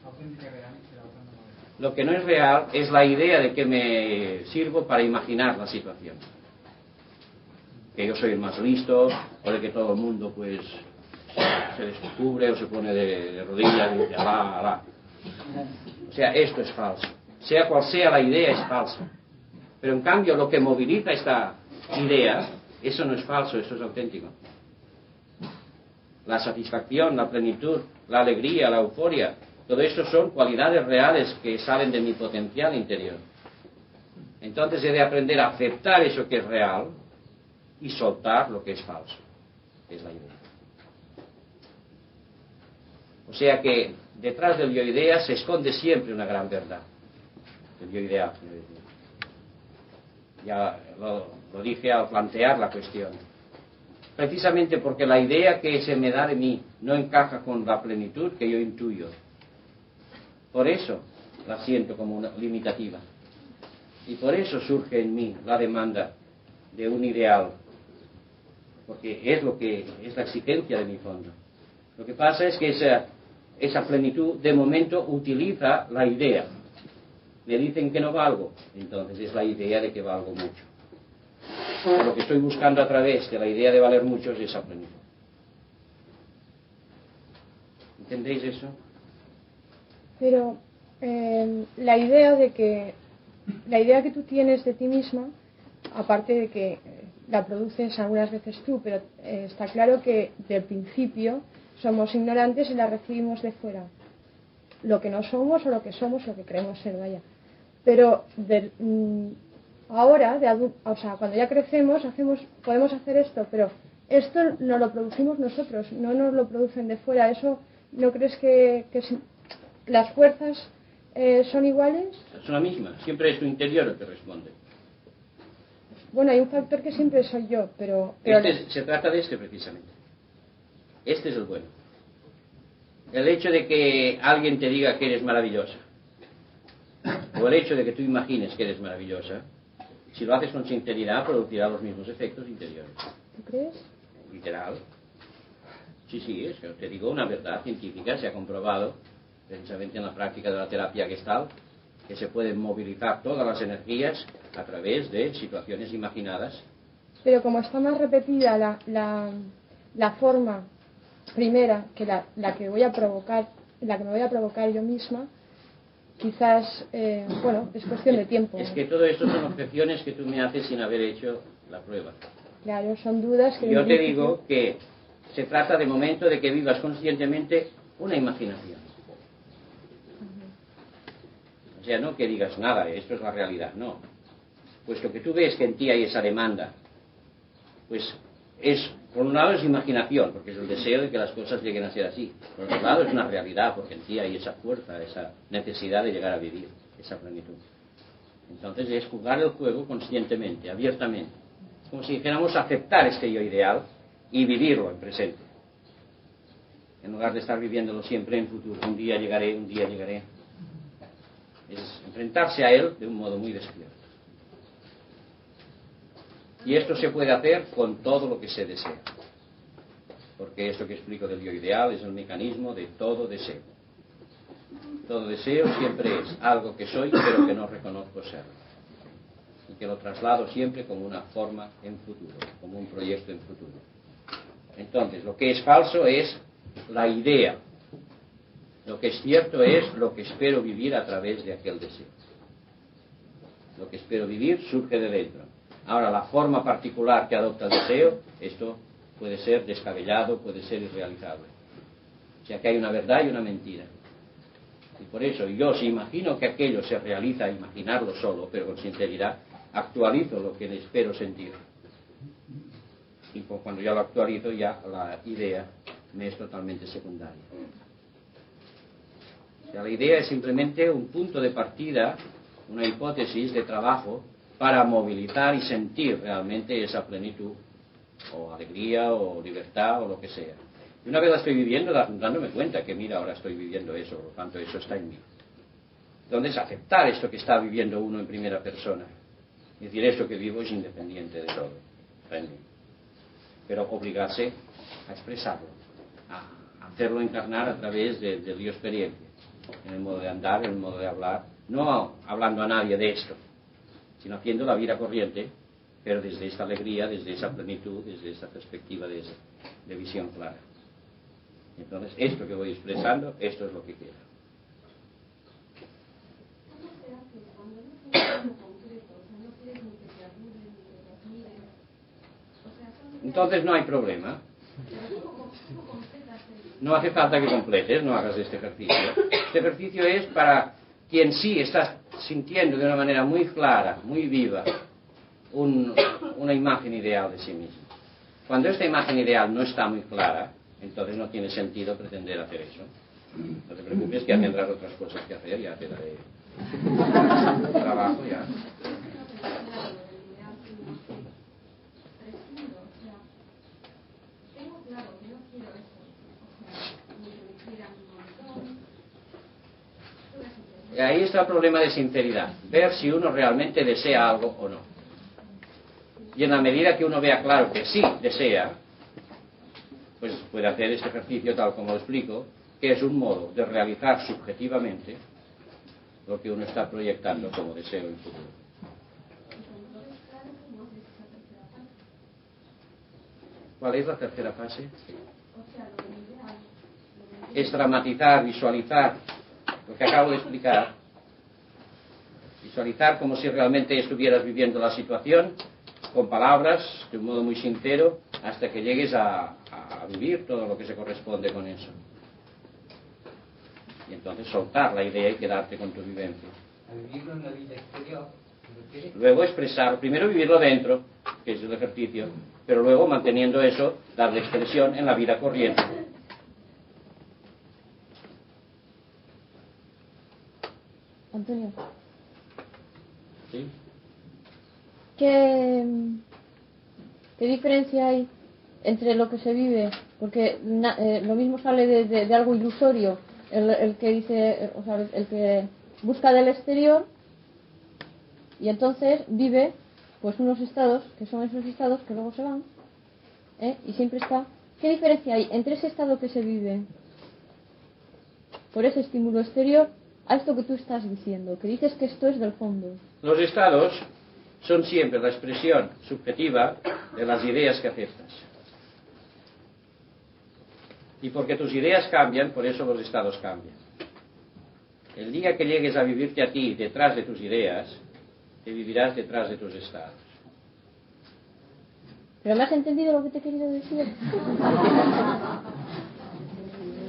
auténtica y real y la otra no lo es. Lo que no es real es la idea de que me sirvo para imaginar la situación. Que yo soy el más listo, o de que todo el mundo pues se descubre o se pone de rodillas y dice alá, alá. O sea, esto es falso. Sea cual sea la idea, es falso. Pero en cambio lo que moviliza esta idea, eso no es falso, eso es auténtico. La satisfacción, la plenitud, la alegría, la euforia, todo esto son cualidades reales que salen de mi potencial interior. Entonces he de aprender a aceptar eso que es real y soltar lo que es falso, que es la idea. O sea que detrás del yo idea se esconde siempre una gran verdad. El yo ideal, quiero decir. Ya lo dije al plantear la cuestión. Precisamente porque la idea que se me da de mí no encaja con la plenitud que yo intuyo. Por eso la siento como una limitativa. Y por eso surge en mí la demanda de un ideal. Porque es lo que es la exigencia de mi fondo. Lo que pasa es que esa plenitud de momento utiliza la idea. Me dicen que no valgo, entonces es la idea de que valgo mucho. Lo que estoy buscando a través de la idea de valer mucho es esa plenitud. ¿Entendéis eso? Pero la idea que tú tienes de ti misma, aparte de que la produces algunas veces tú, pero está claro que del principio somos ignorantes y la recibimos de fuera. Lo que no somos o lo que somos, lo que creemos ser, vaya. Pero ahora, o sea, cuando ya crecemos, podemos hacer esto, pero esto no lo producimos nosotros, no nos lo producen de fuera. ¿Eso no crees que las fuerzas son iguales? Son la misma, siempre es tu interior el que responde. Bueno, hay un factor que siempre soy yo, pero Se trata de precisamente. Este es el bueno. El hecho de que alguien te diga que eres maravillosa, o el hecho de que tú imagines que eres maravillosa, si lo haces con sinceridad, producirá los mismos efectos interiores. ¿Tú crees? Literal. Sí, es que te digo una verdad científica, se ha comprobado, precisamente en la práctica de la terapia Gestalt, que se pueden movilizar todas las energías a través de situaciones imaginadas. Pero como está más repetida la forma primera que la que voy a provocar, la que me voy a provocar yo misma, quizás, bueno, es cuestión de tiempo. Es que todo esto son objeciones que tú me haces sin haber hecho la prueba. Claro, son dudas que... Yo te digo que se trata de momento de que vivas conscientemente una imaginación. O sea, no que digas nada, esto es la realidad, no. Puesto que tú ves que en ti hay esa demanda, pues por un lado es imaginación, porque es el deseo de que las cosas lleguen a ser así. Por otro lado es una realidad, porque en ti hay esa fuerza, esa necesidad de llegar a vivir, esa plenitud. Entonces es jugar el juego conscientemente, abiertamente. Como si dijéramos aceptar este yo ideal y vivirlo en presente. En lugar de estar viviéndolo siempre en futuro. Un día llegaré, un día llegaré. Es enfrentarse a él de un modo muy despierto. Y esto se puede hacer con todo lo que se desea. Porque esto que explico del yo ideal es el mecanismo de todo deseo. Todo deseo siempre es algo que soy, pero que no reconozco serlo. Y que lo traslado siempre como una forma en futuro, como un proyecto en futuro. Entonces, lo que es falso es la idea. Lo que es cierto es lo que espero vivir a través de aquel deseo. Lo que espero vivir surge de dentro. Ahora, la forma particular que adopta el deseo, esto puede ser descabellado, puede ser irrealizable. O sea que hay una verdad y una mentira. Y por eso yo, si imagino que aquello se realiza, imaginarlo solo, pero con sinceridad, actualizo lo que espero sentir. Y cuando ya lo actualizo, ya la idea me es totalmente secundaria. O sea, la idea es simplemente un punto de partida, una hipótesis de trabajo para movilizar y sentir realmente esa plenitud, o alegría, o libertad, o lo que sea. Y una vez la estoy viviendo, dándome cuenta que mira, ahora estoy viviendo eso, por lo tanto eso está en mí. Entonces, aceptar esto que está viviendo uno en primera persona. Es decir, esto que vivo es independiente de todo, está en mí. Pero obligarse a expresarlo, a hacerlo encarnar a través del yo experiencia, en el modo de andar, en el modo de hablar, no hablando a nadie de esto, sino haciendo la vida corriente, pero desde esta alegría, desde esa plenitud, desde esta perspectiva de visión clara. Entonces, esto que voy expresando, esto es lo que quiero. ¿Cómo se hace cuando no tienes algo concreto? O sea, no quieres ni que te ayuden, ni que te admiren. O sea, entonces no hay problema. ¿Cómo completas el... No hace falta que completes, no hagas este ejercicio. Este ejercicio es para quien sí está sintiendo de una manera muy clara, muy viva, una imagen ideal de sí mismo. Cuando esta imagen ideal no está muy clara, entonces no tiene sentido pretender hacer eso. No te preocupes, que ya tendrás otras cosas que hacer, ya te daré trabajo ya. Y ahí está el problema de sinceridad, ver si uno realmente desea algo o no. Y en la medida que uno vea claro que sí desea, pues puede hacer este ejercicio tal como lo explico, que es un modo de realizar subjetivamente lo que uno está proyectando como deseo en futuro. ¿Cuál es la tercera fase? Es dramatizar, visualizar lo que acabo de explicar. Visualizar como si realmente estuvieras viviendo la situación con palabras, de un modo muy sincero, hasta que llegues a vivir todo lo que se corresponde con eso. Y entonces soltar la idea y quedarte con tu vivencia. A vivirlo en la vida exterior. Luego expresar, primero vivirlo dentro, que es el ejercicio, pero luego manteniendo eso, darle expresión en la vida corriente. Antonio. ¿Sí? ¿Qué diferencia hay entre lo que se vive? Porque lo mismo sale de algo ilusorio, el que dice, o sea, el que busca del exterior y entonces vive pues unos estados que son esos estados que luego se van, y siempre está. ¿Qué diferencia hay entre ese estado que se vive por ese estímulo exterior a esto que tú estás diciendo, que dices que esto es del fondo? Los estados son siempre la expresión subjetiva de las ideas que aceptas. Y porque tus ideas cambian, por eso los estados cambian. El día que llegues a vivirte a ti detrás de tus ideas, te vivirás detrás de tus estados. ¿Pero me has entendido lo que te he querido decir?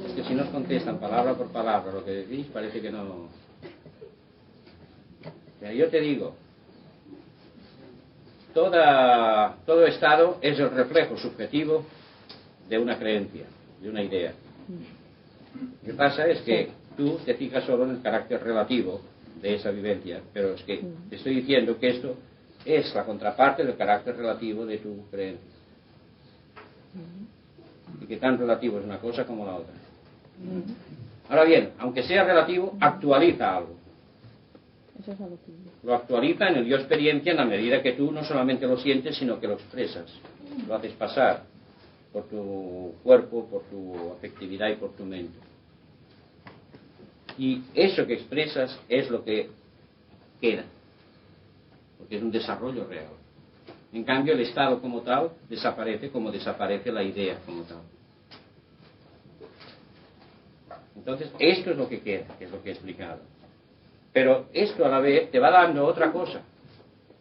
Es que si nos contestan palabra por palabra lo que decís, parece que no. Pero yo te digo, todo estado es el reflejo subjetivo de una creencia, de una idea. Lo que pasa es que tú te fijas solo en el carácter relativo de esa vivencia, pero es que te estoy diciendo que esto es la contraparte del carácter relativo de tu creencia. Y que tan relativo es una cosa como la otra. Ahora bien, aunque sea relativo, actualiza algo. Eso es algo que... Lo actualiza en el yo experiencia en la medida que tú no solamente lo sientes, sino que lo expresas. Lo haces pasar por tu cuerpo, por tu afectividad y por tu mente. Y eso que expresas es lo que queda, porque es un desarrollo real. En cambio, el estado como tal desaparece como desaparece la idea como tal. Entonces, esto es lo que queda, que es lo que he explicado. Pero esto a la vez te va dando otra cosa.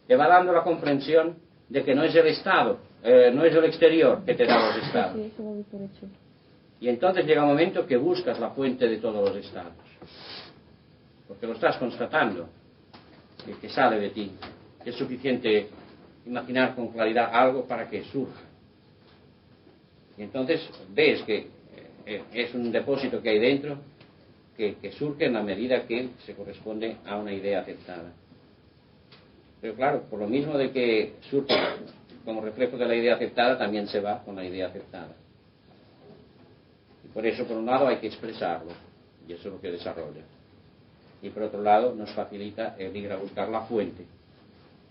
Te va dando la comprensión de que no es el estado, no es el exterior que te da los estados. Sí, eso lo doy por hecho. Y entonces llega un momento que buscas la fuente de todos los estados. Porque lo estás constatando, que sale de ti. Que es suficiente imaginar con claridad algo para que surja. Y entonces ves que es un depósito que hay dentro que surge en la medida que se corresponde a una idea aceptada. Pero claro, por lo mismo de que surge como reflejo de la idea aceptada, también se va con la idea aceptada. Y por eso, por un lado, hay que expresarlo, y eso es lo que desarrolla. Y por otro lado, nos facilita el ir a buscar la fuente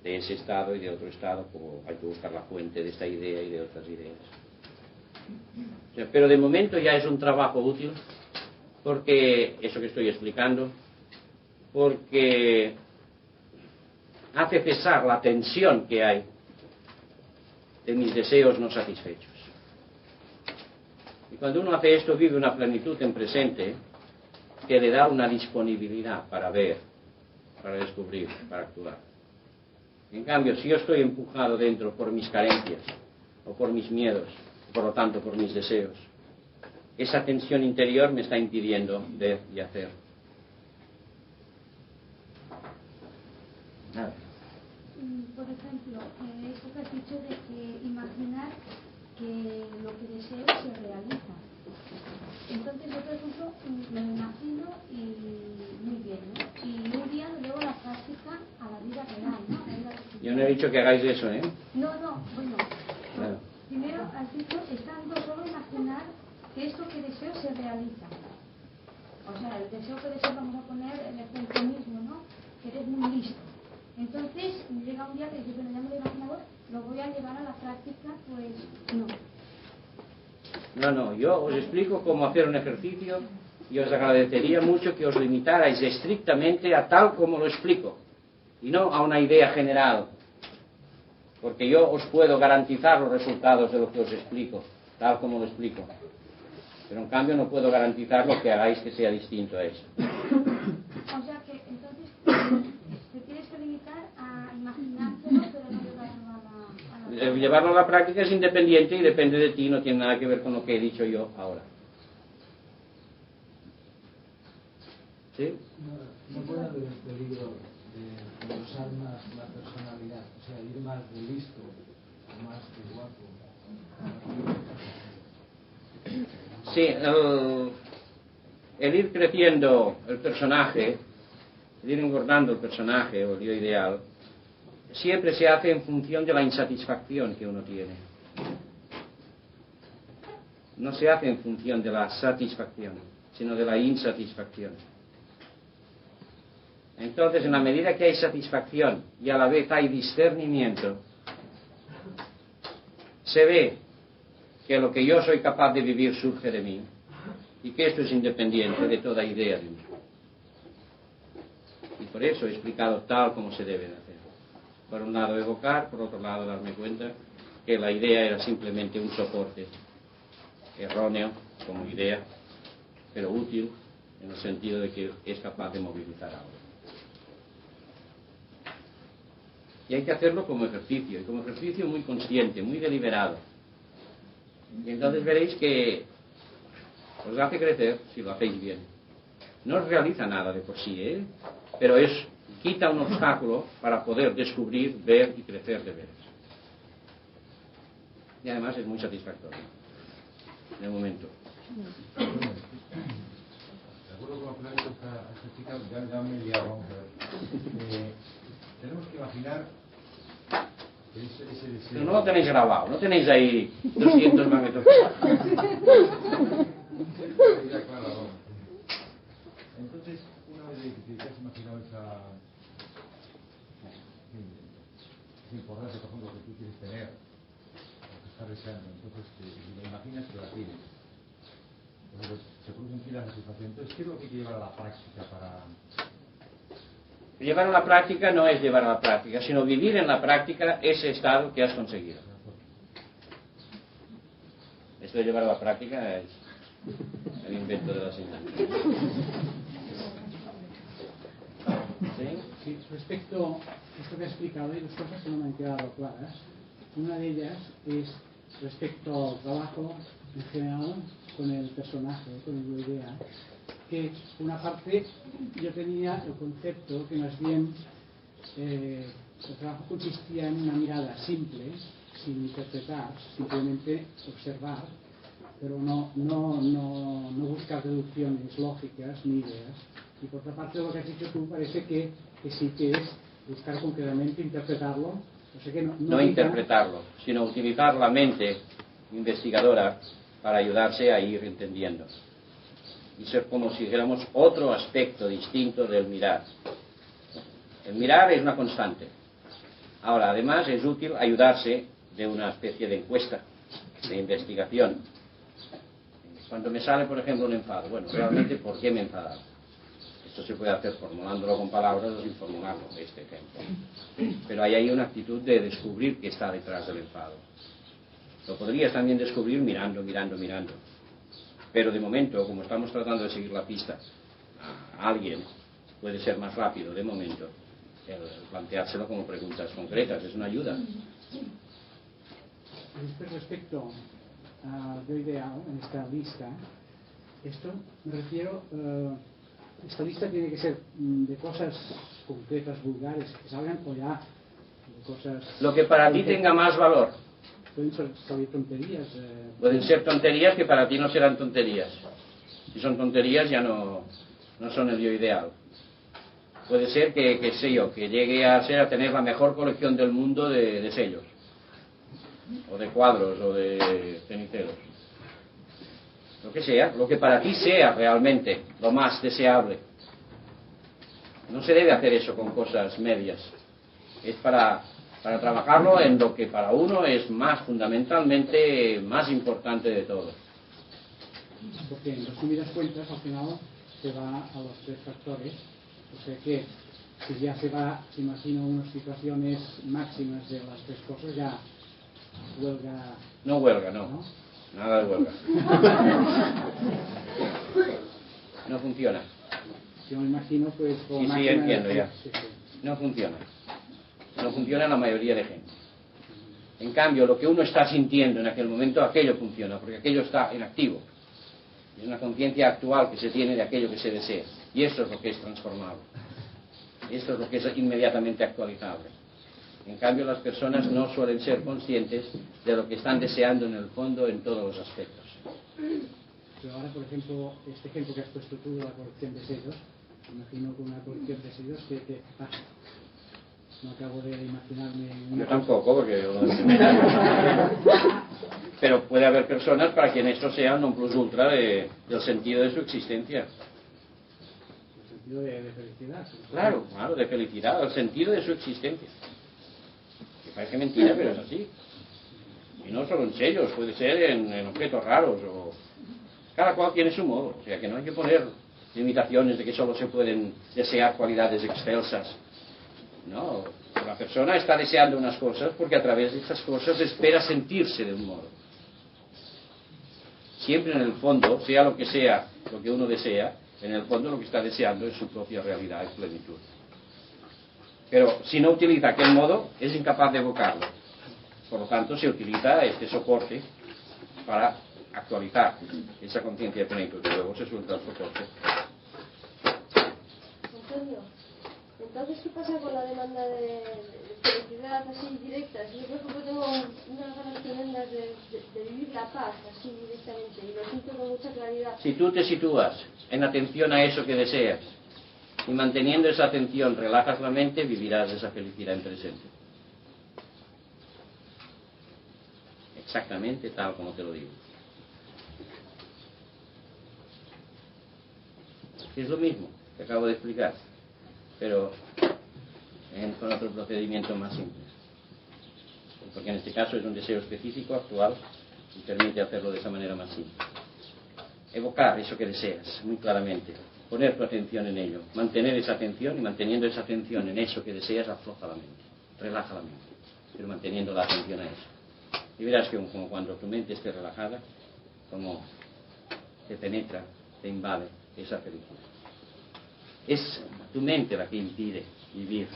de ese estado y de otro estado, como hay que buscar la fuente de esta idea y de otras ideas. O sea, pero de momento ya es un trabajo útil, porque eso que estoy explicando, porque hace cesar la tensión que hay de mis deseos no satisfechos. Y cuando uno hace esto, vive una plenitud en presente que le da una disponibilidad para ver, para descubrir, para actuar. En cambio, si yo estoy empujado dentro por mis carencias o por mis miedos, por lo tanto por mis deseos, esa tensión interior me está impidiendo ver y hacer. Nada. Por ejemplo, esto que has dicho de que imaginar que lo que deseo se realiza. Entonces yo, por ejemplo, me lo imagino y muy bien, ¿no? Y un día lo llevo a la práctica a la vida real, ¿no? Yo no he dicho que hagáis eso, ¿eh? No, bueno. Claro. Primero has dicho, estando solo imaginar que esto que deseo se realiza. O sea, el deseo que deseo, vamos a poner el ejemplo mismo, ¿no? Que eres muy listo. Entonces llega un día que dices, bueno, ya me lo he imaginado, lo voy a llevar a la práctica, pues no. No, yo os explico cómo hacer un ejercicio y os agradecería mucho que os limitarais estrictamente a tal como lo explico y no a una idea general, porque yo os puedo garantizar los resultados de lo que os explico, tal como lo explico, pero en cambio no puedo garantizar lo que hagáis que sea distinto a eso. O sea que entonces te tienes que limitar a imaginártelo, pero no llevarlo a la... llevarlo a la práctica es independiente y depende de ti, no tiene nada que ver con lo que he dicho yo ahora. ¿Sí? No puede haber el peligro de usar más la personalidad, o sea, ir más de listo, más de guapo. Sí, el ir creciendo el personaje, el ir engordando el personaje o el yo ideal, siempre se hace en función de la insatisfacción que uno tiene. No se hace en función de la satisfacción, sino de la insatisfacción. Entonces, en la medida que hay satisfacción y a la vez hay discernimiento, se ve que lo que yo soy capaz de vivir surge de mí y que esto es independiente de toda idea de mí. Y por eso he explicado tal como se debe de hacer. Por un lado evocar, por otro lado darme cuenta que la idea era simplemente un soporte erróneo como idea, pero útil en el sentido de que es capaz de movilizar algo. Y hay que hacerlo como ejercicio, y como ejercicio muy consciente, muy deliberado. Y entonces veréis que os hace crecer si lo hacéis bien. No os realiza nada de por sí, pero quita un obstáculo para poder descubrir, ver y crecer de veras. Y además es muy satisfactorio, de momento. De acuerdo con lo que le ha dicho esta chica, ya me he liado, vamos a ver. Tenemos que imaginar ese deseo. Pero no lo tenéis grabado, no tenéis ahí 200 magnetofones. Entonces, una vez que te has imaginado esa importancia, por ejemplo, que tú quieres tener, o que estás deseando, entonces te imaginas que la tienes. Entonces, se produce en ti la satisfacción. Entonces, ¿qué es lo que hay que llevar a la práctica para...? Llevar a la práctica no es llevar a la práctica, sino vivir en la práctica ese estado que has conseguido. Esto de llevar a la práctica es el invento de la enseñanzas. Sí, respecto a esto que he explicado, hay dos cosas que no me han quedado claras. Una de ellas es respecto al trabajo en general con el personaje, con el yo idea, que una parte yo tenía el concepto que más bien el trabajo consistía en una mirada simple, sin interpretar, simplemente observar, pero no buscar deducciones lógicas ni ideas. Y por otra parte, lo que has dicho tú parece que sí que es buscar concretamente interpretarlo. O sea que no interpretarlo, sino utilizar la mente investigadora para ayudarse a ir entendiendo. Y ser como si dijéramos otro aspecto distinto del mirar. El mirar es una constante. Ahora, además, es útil ayudarse de una especie de encuesta, de investigación. Cuando me sale, por ejemplo, un enfado, bueno, realmente, ¿por qué me he enfadado? Esto se puede hacer formulándolo con palabras o sin formularlo, este ejemplo. Pero hay ahí una actitud de descubrir qué está detrás del enfado. Lo podrías también descubrir mirando. Pero de momento, como estamos tratando de seguir la pista a alguien, puede ser más rápido de momento el planteárselo como preguntas concretas, es una ayuda. Respecto a lo ideal en esta lista, esto me refiero, esta lista tiene que ser de cosas concretas, vulgares, que salgan o ya de cosas... Lo que para ti tenga más valor. Pueden ser tonterías. Pueden ser tonterías que para ti no serán tonterías. Si son tonterías ya no son el yo ideal. Puede ser que llegue a tener la mejor colección del mundo de sellos, o de cuadros, o de ceniceros. Lo que sea, lo que para ti sea realmente lo más deseable. No se debe hacer eso con cosas medias. Es para trabajarlo en lo que para uno es más fundamentalmente más importante de todo. Porque en resumidas cuentas, al final se va a los tres factores. O sea que si ya se imagino unas situaciones máximas de las tres cosas, ya huelga... No huelga, no. Nada de huelga. No funciona. Yo me imagino, pues... Sí, entiendo ya. No funciona. No funciona en la mayoría de gente. En cambio, lo que uno está sintiendo en aquel momento, aquello funciona, porque aquello está en activo. Es una conciencia actual que se tiene de aquello que se desea. Y eso es lo que es transformable. Esto es lo que es inmediatamente actualizable. En cambio, las personas no suelen ser conscientes de lo que están deseando en el fondo en todos los aspectos. Pero ahora, por ejemplo, este ejemplo que has puesto tú de la corrección de sellos, imagino que una corrección de sellos que pasa. No acabo de imaginarme... Yo tampoco, porque yo no pero puede haber personas para quien esto sea un non plus ultra del sentido de su existencia. El sentido de felicidad. Claro, de felicidad, el sentido de su existencia. Que parece mentira, pero es así. Y no solo en sellos, puede ser en objetos raros. O... Cada cual tiene su modo, o sea que no hay que poner limitaciones de que solo se pueden desear cualidades excelsas. No, la persona está deseando unas cosas porque a través de esas cosas espera sentirse de un modo. Siempre en el fondo, sea lo que uno desea, en el fondo lo que está deseando es su propia realidad y plenitud. Pero si no utiliza aquel modo, es incapaz de evocarlo. Por lo tanto, se utiliza este soporte para actualizar esa conciencia de plenitud, que luego se suelta el soporte. Antonio, entonces, ¿qué pasa con la demanda de felicidad así directa? Yo, por ejemplo, tengo unas ganas tremendas de vivir la paz así directamente y lo siento con mucha claridad. Si tú te sitúas en atención a eso que deseas y manteniendo esa atención relajas la mente, vivirás esa felicidad en presente. Exactamente tal como te lo digo. Es lo mismo que acabo de explicar, pero con otro procedimiento más simple. Porque en este caso es un deseo específico, actual, y permite hacerlo de esa manera más simple. Evocar eso que deseas muy claramente, poner tu atención en ello, mantener esa atención, y manteniendo esa atención en eso que deseas, afloja la mente, relaja la mente, pero manteniendo la atención a eso. Y verás que como cuando tu mente esté relajada, como te penetra, te invade esa felicidad. Es tu mente la que impide vivir.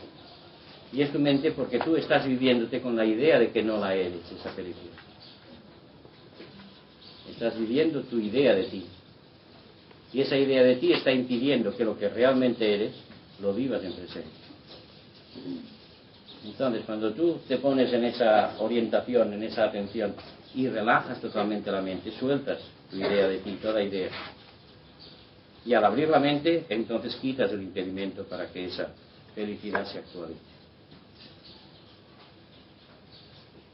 Y es tu mente porque tú estás viviéndote con la idea de que no la eres, esa felicidad. Estás viviendo tu idea de ti. Y esa idea de ti está impidiendo que lo que realmente eres lo vivas en presente. Entonces, cuando tú te pones en esa orientación, en esa atención, y relajas totalmente la mente, sueltas tu idea de ti, toda idea. Y al abrir la mente, entonces quitas el impedimento para que esa felicidad se actualice.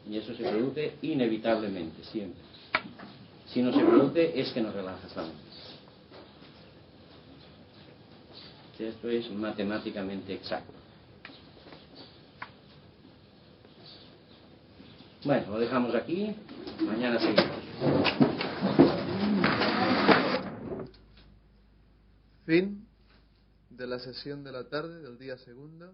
Y eso se produce inevitablemente, siempre. Si no se produce, es que no relajas la mente. Esto es matemáticamente exacto. Bueno, lo dejamos aquí. Mañana seguimos. Fin de la sesión de la tarde del día segundo.